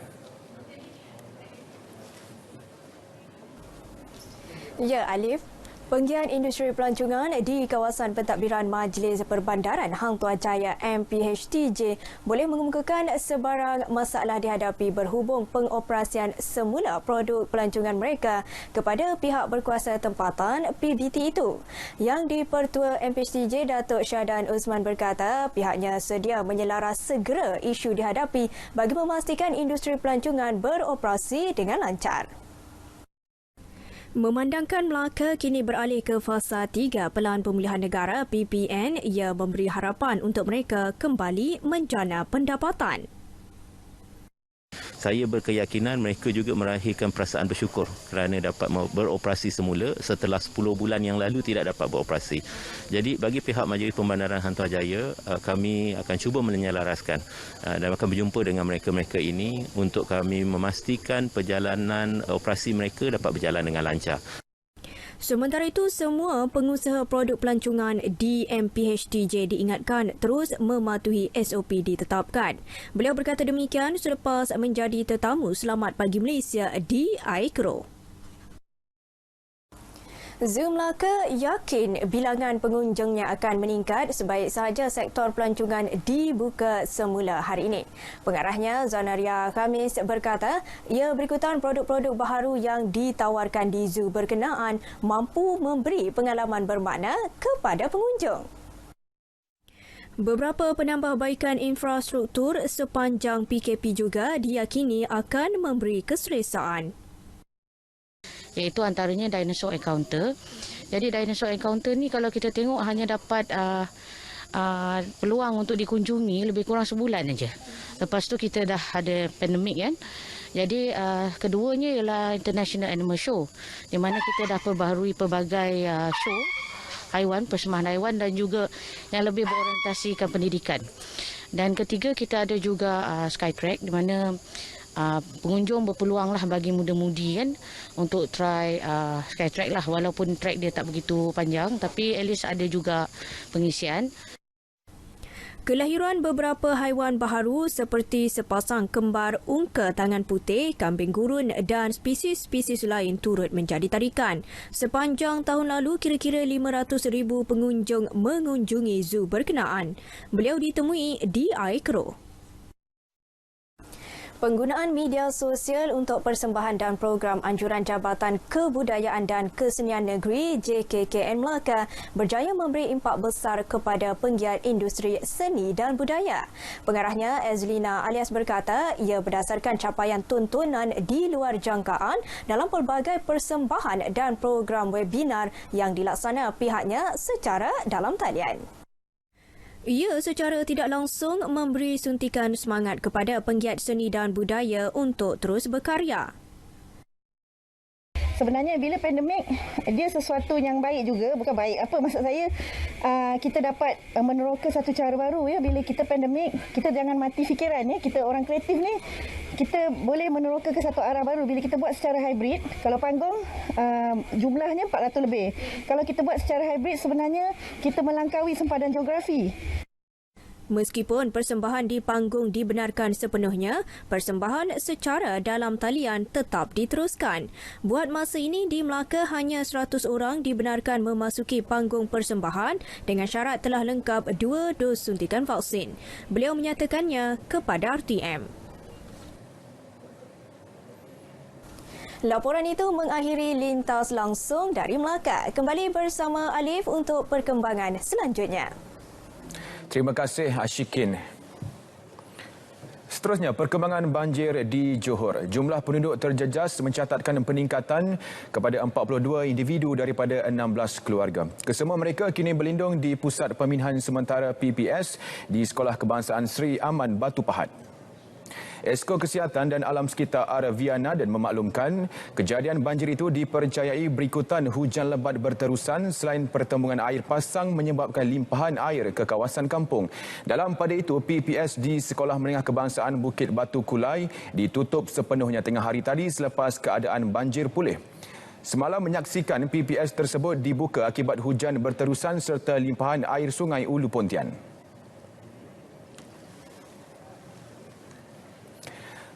Ya, Alif. Penggiat industri pelancongan di kawasan pentadbiran Majlis Perbandaran Hang Tuah Jaya MPHTJ boleh mengemukakan sebarang masalah dihadapi berhubung pengoperasian semula produk pelancongan mereka kepada pihak berkuasa tempatan PBT itu. Yang di-Pertua MPHTJ Datuk Syahdan Usman berkata pihaknya sedia menyelaras segera isu dihadapi bagi memastikan industri pelancongan beroperasi dengan lancar. Memandangkan Melaka kini beralih ke fasa 3 Pelan Pemulihan Negara PPN, ia memberi harapan untuk mereka kembali menjana pendapatan. Saya berkeyakinan mereka juga melahirkan perasaan bersyukur kerana dapat beroperasi semula setelah 10 bulan yang lalu tidak dapat beroperasi. Jadi bagi pihak Majlis Pembandaran Hang Tuah Jaya, kami akan cuba menyelaraskan dan akan berjumpa dengan mereka-mereka ini untuk kami memastikan perjalanan operasi mereka dapat berjalan dengan lancar. Sementara itu, semua pengusaha produk pelancongan di MPHTJ diingatkan terus mematuhi SOP ditetapkan. Beliau berkata demikian selepas menjadi tetamu Selamat Pagi Malaysia di Aikro. Zoo Melaka yakin bilangan pengunjungnya akan meningkat sebaik sahaja sektor pelancongan dibuka semula hari ini. Pengarahnya Zanaria Khamis berkata ia berikutan produk-produk baharu yang ditawarkan di zoo berkenaan mampu memberi pengalaman bermakna kepada pengunjung. Beberapa penambahbaikan infrastruktur sepanjang PKP juga diyakini akan memberi keselesaan. Iaitu antaranya dinosaur encounter. Jadi dinosaur encounter ni kalau kita tengok hanya dapat peluang untuk dikunjungi lebih kurang sebulan saja. Lepas tu kita dah ada pandemik kan. Jadi keduanya ialah International Animal Show di mana kita dah perbaharui pelbagai show haiwan, persembahan haiwan dan juga yang lebih berorientasikan pendidikan. Dan ketiga kita ada juga Skytrack di mana pengunjung berpeluanglah bagi muda-mudi kan untuk try Skytrack lah, walaupun track dia tak begitu panjang tapi at least ada juga pengisian. Kelahiran beberapa haiwan baharu seperti sepasang kembar ungka tangan putih, kambing gurun dan spesies-spesies lain turut menjadi tarikan. Sepanjang tahun lalu, kira-kira 500,000 pengunjung mengunjungi zoo berkenaan. Beliau ditemui di Aikro. Penggunaan media sosial untuk persembahan dan program anjuran Jabatan Kebudayaan dan Kesenian Negeri JKKN Melaka berjaya memberi impak besar kepada penggiat industri seni dan budaya. Pengarahnya Azlina Alias berkata ia berdasarkan capaian tontonan di luar jangkaan dalam pelbagai persembahan dan program webinar yang dilaksana pihaknya secara dalam talian. Ia secara tidak langsung memberi suntikan semangat kepada penggiat seni dan budaya untuk terus berkarya. Sebenarnya bila pandemik, dia sesuatu yang baik juga, bukan baik. Apa maksud saya? Kita dapat meneroka satu cara baru ya. Bila kita pandemik, kita jangan mati fikiran ya. Kita orang kreatif ni, kita boleh meneroka ke satu arah baru. Bila kita buat secara hybrid, kalau panggung jumlahnya 400 lebih. Kalau kita buat secara hybrid, sebenarnya kita melangkaui sempadan geografi. Meskipun persembahan di panggung dibenarkan sepenuhnya, persembahan secara dalam talian tetap diteruskan. Buat masa ini di Melaka hanya 100 orang dibenarkan memasuki panggung persembahan dengan syarat telah lengkap 2 dos suntikan vaksin. Beliau menyatakannya kepada RTM. Laporan itu mengakhiri lintas langsung dari Melaka. Kembali bersama Alif untuk perkembangan selanjutnya. Terima kasih Ashikin. Seterusnya, perkembangan banjir di Johor. Jumlah penduduk terjejas mencatatkan peningkatan kepada 42 individu daripada 16 keluarga. Kesemua mereka kini berlindung di Pusat Pemindahan Sementara PPS di Sekolah Kebangsaan Sri Aman Batu Pahat. Esko Kesihatan dan Alam Sekitar Arviana dan memaklumkan kejadian banjir itu dipercayai berikutan hujan lebat berterusan selain pertembungan air pasang menyebabkan limpahan air ke kawasan kampung. Dalam pada itu, PPS di Sekolah Menengah Kebangsaan Bukit Batu Kulai ditutup sepenuhnya tengah hari tadi selepas keadaan banjir pulih. Semalam menyaksikan PPS tersebut dibuka akibat hujan berterusan serta limpahan air Sungai Ulu Pontian.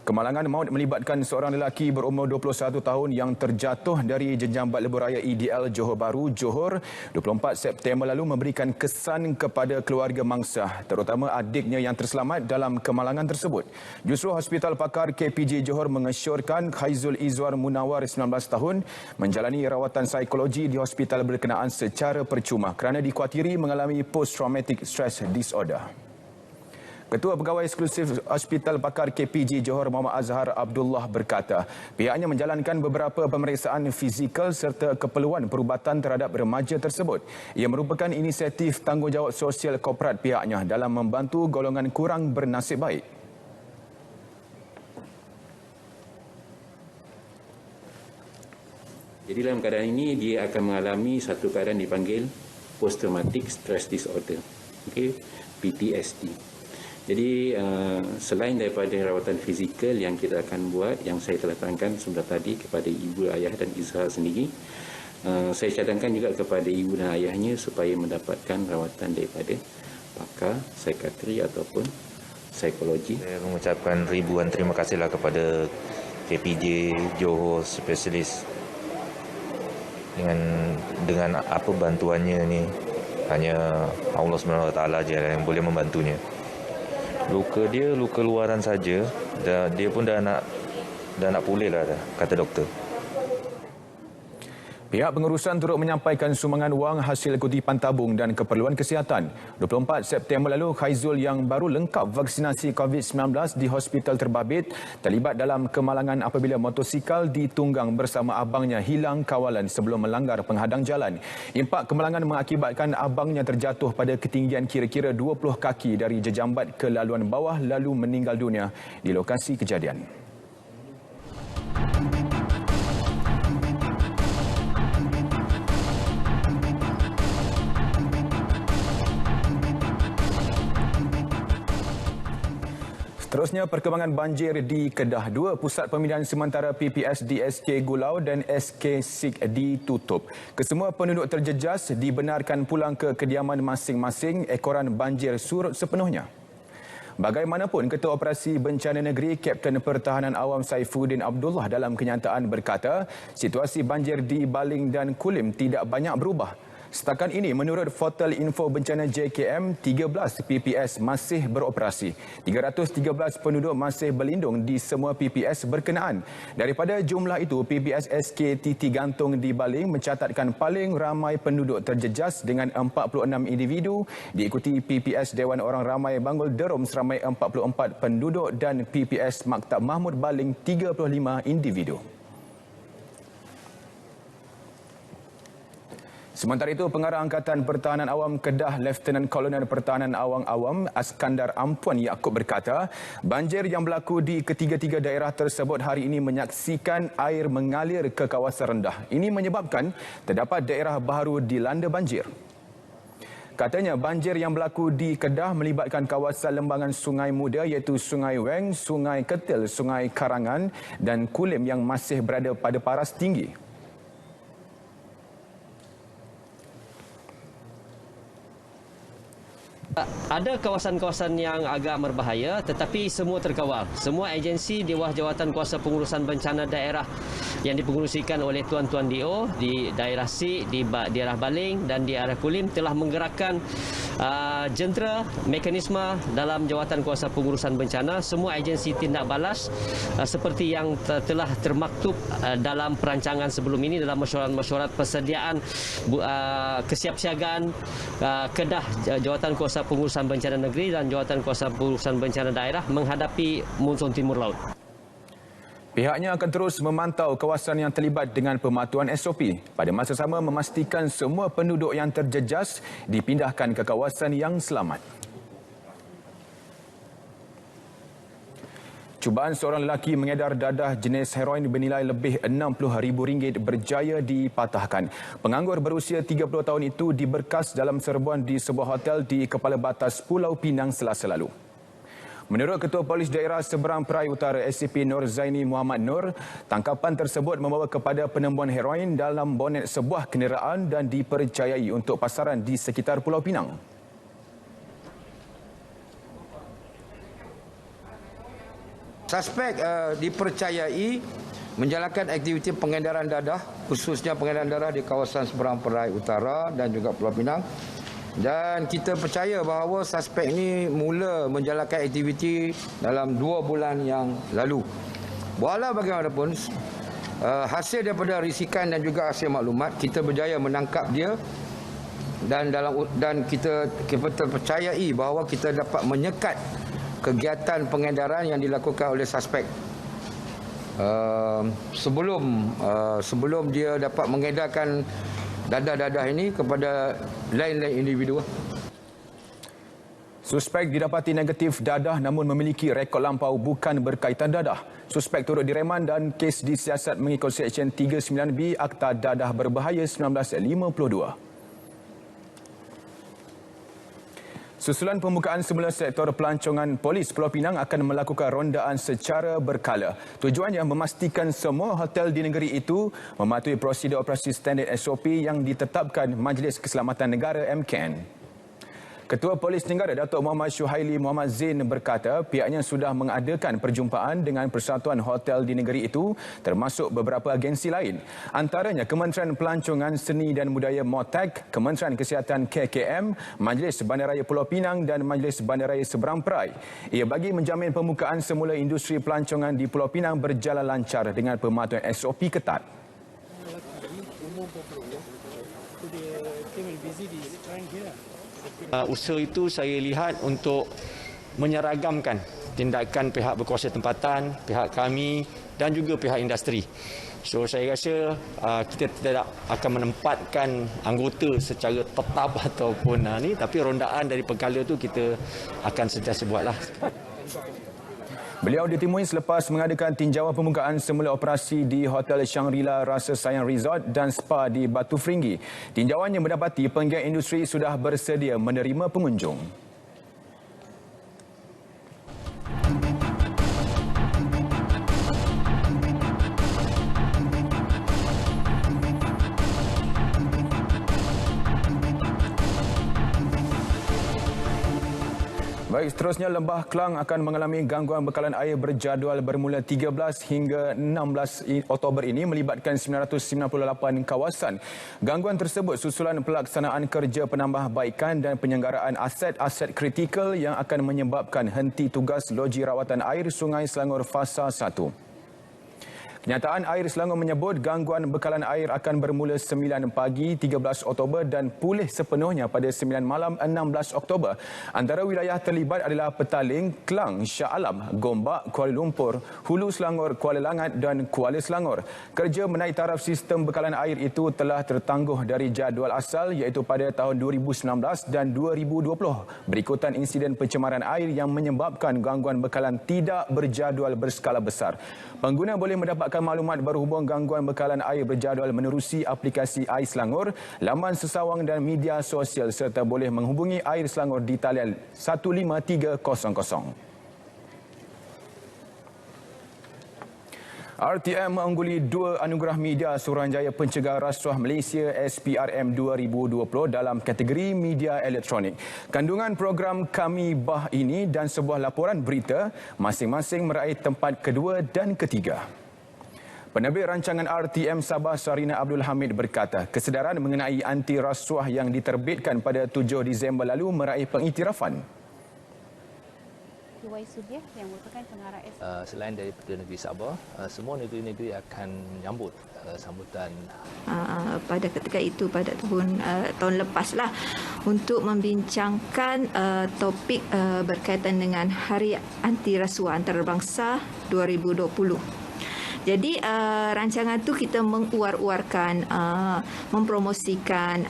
Kemalangan maut melibatkan seorang lelaki berumur 21 tahun yang terjatuh dari jenjambat lebuh raya EDL Johor Bahru, Johor 24 September lalu memberikan kesan kepada keluarga mangsa, terutama adiknya yang terselamat dalam kemalangan tersebut. Justru Hospital Pakar KPJ Johor mengesyorkan Haizul Izwar Munawar 19 tahun menjalani rawatan psikologi di hospital berkenaan secara percuma kerana dikuatiri mengalami post-traumatic stress disorder. Ketua Pegawai Eksklusif Hospital Pakar KPJ Johor Muhammad Azhar Abdullah berkata, pihaknya menjalankan beberapa pemeriksaan fizikal serta keperluan perubatan terhadap remaja tersebut. Ia merupakan inisiatif tanggungjawab sosial korporat pihaknya dalam membantu golongan kurang bernasib baik. Jadi dalam keadaan ini dia akan mengalami satu keadaan dipanggil Post Traumatic Stress Disorder, PTSD. Jadi selain daripada rawatan fizikal yang kita akan buat, yang saya telah terangkan sebentar tadi kepada ibu, ayah dan Izhar sendiri, saya cadangkan juga kepada ibu dan ayahnya supaya mendapatkan rawatan daripada pakar psikiatri ataupun psikologi. Saya mengucapkan ribuan terima kasihlah kepada KPJ Johor Spesialis dengan apa bantuannya ni, hanya Allah SWT je yang boleh membantunya. Luka dia luka luaran saja, dia pun dah nak pulih lah, kata doktor. Pihak pengurusan turut menyampaikan sumbangan wang hasil kutipan tabung dan keperluan kesihatan. 24 September lalu, Haizul yang baru lengkap vaksinasi COVID-19 di Hospital Terbabit terlibat dalam kemalangan apabila motosikal ditunggang bersama abangnya hilang kawalan sebelum melanggar penghadang jalan. Impak kemalangan mengakibatkan abangnya terjatuh pada ketinggian kira-kira 20 kaki dari jejambat ke laluan bawah lalu meninggal dunia di lokasi kejadian. Terusnya, perkembangan banjir di Kedah. 2 pusat pemindahan sementara PPS di SK Gulau dan SK Sik ditutup. Kesemua penduduk terjejas dibenarkan pulang ke kediaman masing-masing ekoran banjir surut sepenuhnya. Bagaimanapun, Ketua Operasi Bencana Negeri Kapten Pertahanan Awam Saifuddin Abdullah dalam kenyataan berkata, situasi banjir di Baling dan Kulim tidak banyak berubah. Setakat ini, menurut portal info bencana JKM, 13 PPS masih beroperasi. 313 penduduk masih berlindung di semua PPS berkenaan. Daripada jumlah itu, PPS SK Titi Gantung di Baling mencatatkan paling ramai penduduk terjejas dengan 46 individu, diikuti PPS Dewan Orang Ramai Bangul Derom seramai 44 penduduk dan PPS Maktab Mahmud Baling 35 individu. Sementara itu, Pengarah Angkatan Pertahanan Awam Kedah Lieutenant Kolonel Pertahanan Awam Askandar Ampuan Yaakob berkata, banjir yang berlaku di ketiga-tiga daerah tersebut hari ini menyaksikan air mengalir ke kawasan rendah. Ini menyebabkan terdapat daerah baru dilanda banjir. Katanya, banjir yang berlaku di Kedah melibatkan kawasan lembangan Sungai Muda iaitu Sungai Weng, Sungai Ketil, Sungai Karangan dan Kulim yang masih berada pada paras tinggi. Ada kawasan-kawasan yang agak berbahaya tetapi semua terkawal. Semua agensi di bawah Jawatan Kuasa Pengurusan Bencana Daerah yang dipengerusikan oleh Tuan-Tuan DO di daerah Sik, di daerah Baling dan di daerah Kulim telah menggerakkan jentera, mekanisme dalam Jawatan Kuasa Pengurusan Bencana. Semua agensi tindak balas seperti yang telah termaktub dalam perancangan sebelum ini dalam mesyuarat persediaan kesiapsiagaan Kedah Jawatan Kuasa Pengurusan Bencana Negeri dan Jawatan Kuasa Pengurusan Bencana Daerah menghadapi monsun timur laut. Pihaknya akan terus memantau kawasan yang terlibat dengan pematuhan SOP. Pada masa sama memastikan semua penduduk yang terjejas dipindahkan ke kawasan yang selamat. Cubaan seorang lelaki mengedar dadah jenis heroin bernilai lebih RM60,000 berjaya dipatahkan. Penganggur berusia 30 tahun itu diberkas dalam serbuan di sebuah hotel di Kepala Batas Pulau Pinang Selasa lalu. Menurut Ketua Polis Daerah Seberang Perai Utara SCP Nur Zaini Muhammad Nur, tangkapan tersebut membawa kepada penemuan heroin dalam bonet sebuah kenderaan dan dipercayai untuk pasaran di sekitar Pulau Pinang. Suspek dipercayai menjalankan aktiviti pengedaran dadah, khususnya pengedaran dadah di kawasan Seberang Perai Utara dan juga Pulau Pinang. Dan kita percaya bahawa suspek ini mula menjalankan aktiviti dalam 2 bulan yang lalu. Walau bagaimanapun, hasil daripada risikan dan juga hasil maklumat, kita berjaya menangkap dia dan kita terpercayai bahawa kita dapat menyekat kegiatan pengedaran yang dilakukan oleh suspek sebelum dia dapat mengedarkan dadah-dadah ini kepada lain-lain individu. Suspek didapati negatif dadah namun memiliki rekod lampau bukan berkaitan dadah. Suspek turut direman dan kes disiasat mengikut Seksyen 39B Akta Dadah Berbahaya 1952. Susulan pembukaan semula sektor pelancongan polis Pulau Pinang akan melakukan rondaan secara berkala. Tujuannya memastikan semua hotel di negeri itu mematuhi prosedur operasi standard SOP yang ditetapkan Majlis Keselamatan Negara MKN. Ketua Polis Negara Datuk Muhammad Syuhaili Muhammad Zain berkata pihaknya sudah mengadakan perjumpaan dengan Persatuan Hotel di negeri itu termasuk beberapa agensi lain. Antaranya Kementerian Pelancongan Seni dan Budaya MOTAK, Kementerian Kesihatan KKM, Majlis Bandaraya Pulau Pinang dan Majlis Bandaraya Seberang Perai. Ia bagi menjamin pembukaan semula industri pelancongan di Pulau Pinang berjalan lancar dengan pematuhan SOP ketat. Usaha itu saya lihat untuk menyeragamkan tindakan pihak berkuasa tempatan, pihak kami dan juga pihak industri. So saya rasa kita tidak akan menempatkan anggota secara tetap ataupun ni, tapi rondaan dari perkala itu kita akan sentiasa buatlah. Beliau ditemui selepas mengadakan tinjauan pembukaan semula operasi di Hotel Shangri-La Rasa Sayang Resort dan Spa di Batu Feringgi. Tinjauannya mendapati penggiat industri sudah bersedia menerima pengunjung. Baik, seterusnya Lembah Kelang akan mengalami gangguan bekalan air berjadual bermula 13 hingga 16 Oktober ini melibatkan 998 kawasan. Gangguan tersebut susulan pelaksanaan kerja penambahbaikan dan penyelenggaraan aset-aset kritikal yang akan menyebabkan henti tugas loji rawatan air Sungai Selangor Fasa 1. Kenyataan Air Selangor menyebut gangguan bekalan air akan bermula 9 pagi 13 Oktober dan pulih sepenuhnya pada 9 malam 16 Oktober. Antara wilayah terlibat adalah Petaling, Kelang, Shah Alam, Gombak, Kuala Lumpur, Hulu Selangor, Kuala Langat dan Kuala Selangor. Kerja menaik taraf sistem bekalan air itu telah tertangguh dari jadual asal iaitu pada tahun 2019 dan 2020 berikutan insiden pencemaran air yang menyebabkan gangguan bekalan tidak berjadual berskala besar. Pengguna boleh mendapatkan maklumat berhubung gangguan bekalan air berjadual menerusi aplikasi Air Selangor, laman sesawang dan media sosial serta boleh menghubungi Air Selangor di talian 15300. RTM mengungguli 2 anugerah media Suruhanjaya Pencegah Rasuah Malaysia SPRM 2020 dalam kategori media elektronik. Kandungan program Kami Bah ini dan sebuah laporan berita masing-masing meraih tempat kedua dan ketiga. Penerbit rancangan RTM Sabah Sarina Abdul Hamid berkata, kesedaran mengenai anti rasuah yang diterbitkan pada 7 Disember lalu meraih pengiktirafan. Sudiah yang merupakan pengarah selain daripada negeri Sabah, semua negeri-negeri akan menyambut sambutan pada ketika itu pada tahun lepaslah untuk membincangkan topik berkaitan dengan Hari Anti Rasuah Antarabangsa 2020. Jadi rancangan tu kita menguar-uarkan, mempromosikan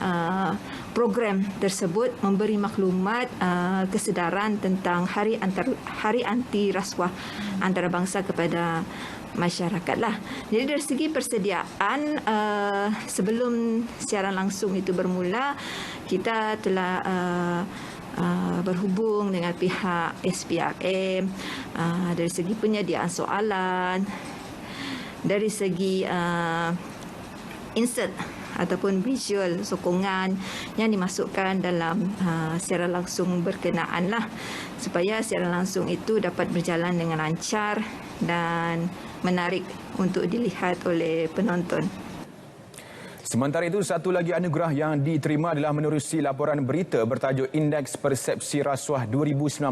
program tersebut, memberi maklumat kesedaran tentang Hari Anti Rasuah Antarabangsa kepada masyarakat lah. Jadi dari segi persediaan, sebelum siaran langsung itu bermula, kita telah berhubung dengan pihak SPRM dari segi penyediaan soalan, dari segi insert ataupun visual sokongan yang dimasukkan dalam siaran langsung berkenaan lah, supaya siaran langsung itu dapat berjalan dengan lancar dan menarik untuk dilihat oleh penonton. Sementara itu, satu lagi anugerah yang diterima adalah menerusi laporan berita bertajuk Indeks Persepsi Rasuah 2019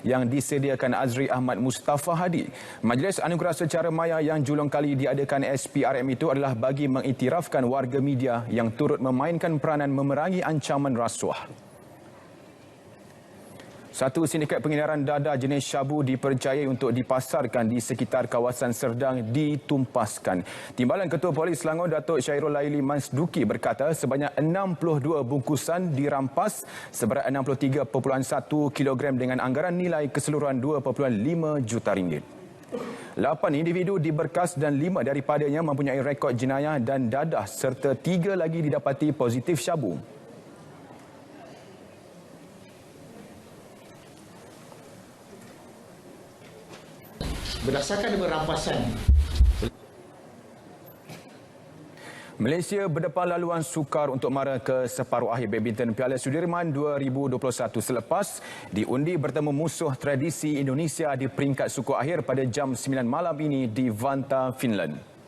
yang disediakan Azri Ahmad Mustafa Hadi. Majlis anugerah secara maya yang julung kali diadakan SPRM itu adalah bagi mengiktirafkan warga media yang turut memainkan peranan memerangi ancaman rasuah. Satu sindiket pengedaran dadah jenis syabu dipercayai untuk dipasarkan di sekitar kawasan Serdang ditumpaskan. Timbalan Ketua Polis Selangor Datuk Syairul Laili Mansduki berkata sebanyak 62 bungkusan dirampas seberat 63.1 kilogram dengan anggaran nilai keseluruhan 2.5 juta ringgit. 8 individu diberkas dan 5 daripadanya mempunyai rekod jenayah dan dadah serta 3 lagi didapati positif syabu. Berdasarkan perampasan, Malaysia berdepan laluan sukar untuk mara ke separuh akhir badminton Piala Sudirman 2021 selepas diundi bertemu musuh tradisi Indonesia di peringkat suku akhir pada jam 9 malam ini di Vantaa, Finland.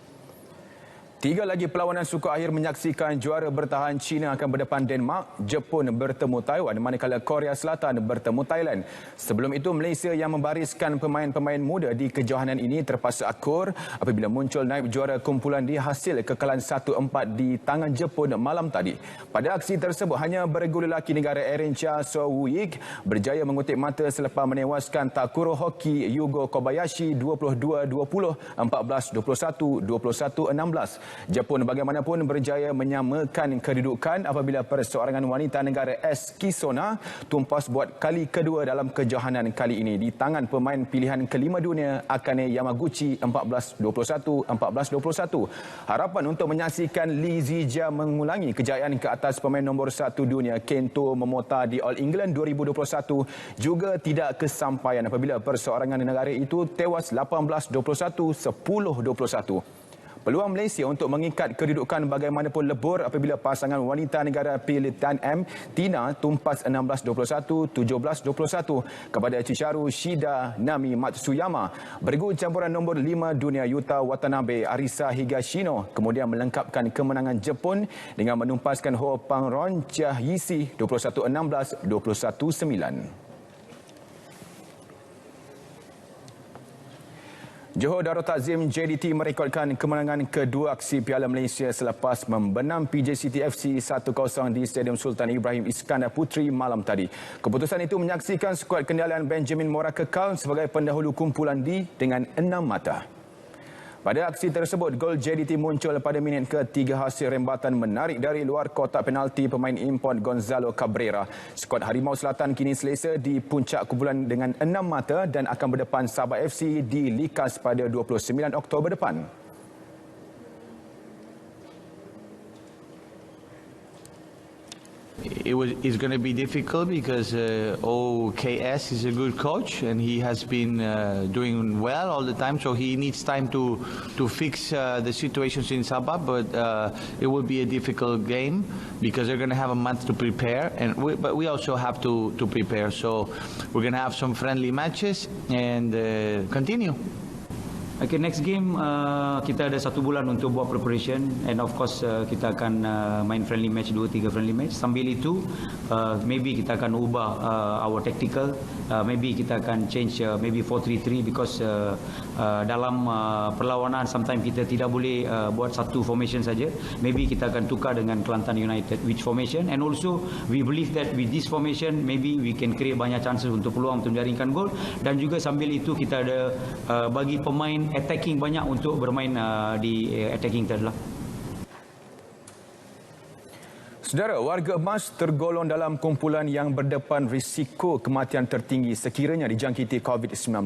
3 lagi perlawanan suku akhir menyaksikan juara bertahan China akan berdepan Denmark, Jepun bertemu Taiwan manakala Korea Selatan bertemu Thailand. Sebelum itu, Malaysia yang membariskan pemain-pemain muda di kejohanan ini terpaksa akur apabila muncul naib juara kumpulan di hasil kekalahan 1-4 di tangan Jepun malam tadi. Pada aksi tersebut, hanya beregu lelaki negara Erin Chia So Woo-ik berjaya mengutip mata selepas menewaskan Takuro Hoki Yugo Kobayashi 22-20, 14-21, 21-16. Jepun bagaimanapun berjaya menyamakan kedudukan apabila perseorangan wanita negara S. Kisona tumpas buat kali kedua dalam kejohanan kali ini di tangan pemain pilihan kelima dunia Akane Yamaguchi 14-21, 14-21. Harapan untuk menyaksikan Lee Zijia mengulangi kejayaan ke atas pemain nombor 1 dunia Kento Momota di All England 2021 juga tidak kesampaian apabila perseorangan negara itu tewas 18-21, 10-21. Peluang Malaysia untuk mengikat kedudukan bagaimanapun lebur apabila pasangan wanita negara Pilihan M Tina tumpas 16-21, 17-21 kepada Chicharu Shida Nami Matsuyama. Beregu campuran nombor 5 dunia Yuta Watanabe Arisa Higashino kemudian melengkapkan kemenangan Jepun dengan menumpaskan Ho Pangron Chia Yisi 21-16, 21-9. Johor Darul Takzim JDT merekodkan kemenangan kedua aksi Piala Malaysia selepas membenam PJCT FC 1-0 di Stadium Sultan Ibrahim Iskandar Puteri malam tadi. Keputusan itu menyaksikan skuad kendalian Benjamin Mora kekal sebagai pendahulu kumpulan D dengan 6 mata. Pada aksi tersebut, gol JDT muncul pada minit ke-3 hasil rembatan menarik dari luar kotak penalti pemain import Gonzalo Cabrera. Skuad Harimau Selatan kini selesa di puncak kumpulan dengan 6 mata dan akan berdepan Sabah FC di Likas pada 29 Oktober depan. It's going to be difficult because OKS is a good coach and he has been doing well all the time, so he needs time to fix the situations in Sabah, but it will be a difficult game because they're going to have a month to prepare, but we also have to prepare, so we're going to have some friendly matches and continue. Okay, next game kita ada 1 bulan untuk buat preparation and of course kita akan main friendly match, 2-3 friendly match. Sambil itu maybe kita akan ubah our tactical maybe kita akan change maybe 4-3-3 because dalam perlawanan sometimes kita tidak boleh buat satu formation saja. Maybe kita akan tukar dengan Kelantan United which formation, and also we believe that with this formation maybe we can create banyak chances untuk peluang untuk menjaringkan gol, dan juga sambil itu kita ada bagi pemain attacking banyak untuk bermain di attacking tadi lah. Saudara, warga emas tergolong dalam kumpulan yang berdepan risiko kematian tertinggi sekiranya dijangkiti COVID-19.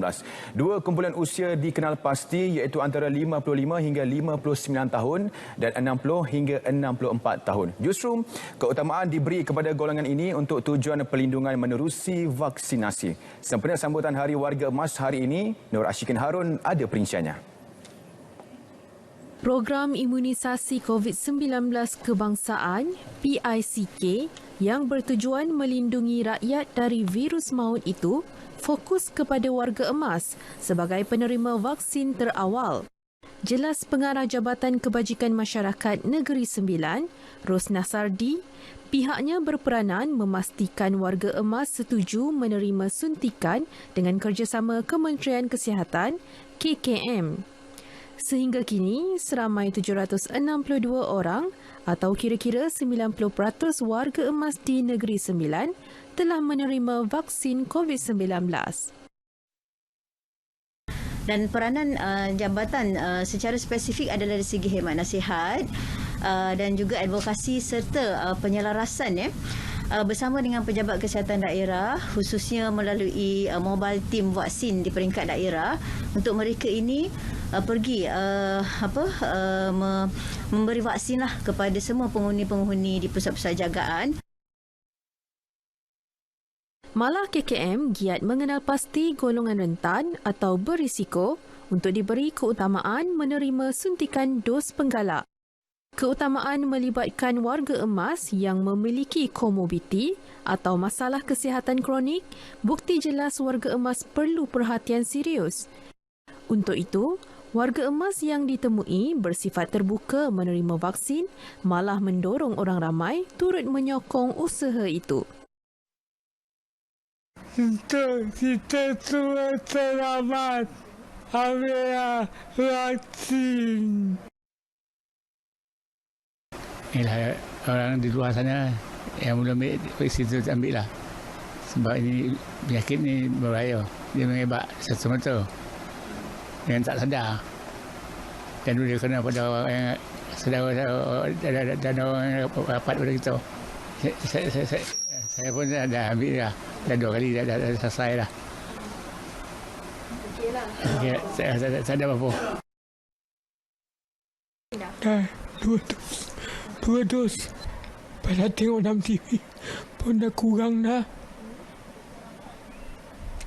Dua kumpulan usia dikenal pasti iaitu antara 55 hingga 59 tahun dan 60 hingga 64 tahun. Justru, keutamaan diberi kepada golongan ini untuk tujuan pelindungan menerusi vaksinasi. Sempena sambutan Hari Warga Emas hari ini, Nur Ashikin Harun ada perinciannya. Program Imunisasi COVID-19 Kebangsaan PICK yang bertujuan melindungi rakyat dari virus maut itu fokus kepada warga emas sebagai penerima vaksin terawal. Jelas Pengarah Jabatan Kebajikan Masyarakat Negeri Sembilan, Rosnah Sardi, pihaknya berperanan memastikan warga emas setuju menerima suntikan dengan kerjasama Kementerian Kesihatan KKM. Sehingga kini, seramai 762 orang atau kira-kira 90% warga emas di Negeri Sembilan telah menerima vaksin COVID-19. Dan peranan jabatan secara spesifik adalah dari segi khidmat nasihat dan juga advokasi serta penyelarasan bersama dengan pejabat kesihatan daerah, khususnya melalui mobile team vaksin di peringkat daerah, untuk mereka ini pergi memberi vaksin lah kepada semua penghuni-penghuni di pusat-pusat jagaan. Malah KKM giat mengenal pasti golongan rentan atau berisiko untuk diberi keutamaan menerima suntikan dos penggalak. Keutamaan melibatkan warga emas yang memiliki komorbidi atau masalah kesihatan kronik, bukti jelas warga emas perlu perhatian serius. Untuk itu, warga emas yang ditemui bersifat terbuka menerima vaksin malah mendorong orang ramai turut menyokong usaha itu. Untuk kita semua selamat, ambillah vaksin. Inilah orang di luar sana yang belum ambil vaksin itu ambil lah. Sebab ini penyakit ni berbahaya. Dia mengebak semata yang tak sadar. Dan dia kena pada orang yang saudara dan orang yang rapat pada kita. Saya pun dah ambil dah. Dah 2 kali dah selesai dah. Okeylah. Okey, saya ada apa-apa. Dah 2 dos. Pada tengok dalam TV pun dah kurang dah.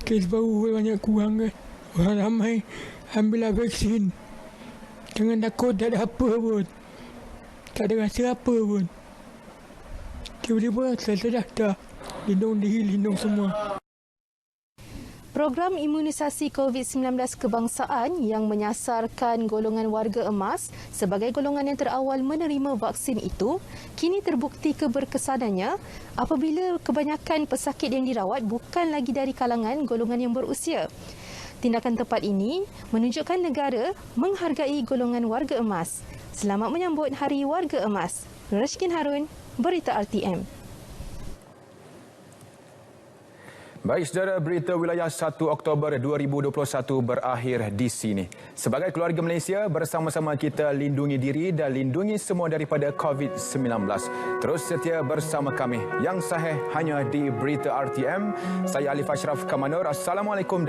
Kes baru banyak kurang kan. Orang ramai ambillah vaksin. Jangan takut, tak ada apa pun. Tak ada rasa apa pun. Tiba-tiba saya dah lindung diri, lindung semua. Program imunisasi COVID-19 kebangsaan yang menyasarkan golongan warga emas sebagai golongan yang terawal menerima vaksin itu kini terbukti keberkesanannya apabila kebanyakan pesakit yang dirawat bukan lagi dari kalangan golongan yang berusia. Tindakan tepat ini menunjukkan negara menghargai golongan warga emas. Selamat menyambut Hari Warga Emas. Nur Ashikin Harun, Berita RTM. Baik, saudara, berita wilayah 1 Oktober 2021 berakhir di sini. Sebagai keluarga Malaysia, bersama-sama kita lindungi diri dan lindungi semua daripada COVID-19. Terus setia bersama kami. Yang sahih hanya di Berita RTM. Saya Alif Ashraf Kamanur. Assalamualaikum.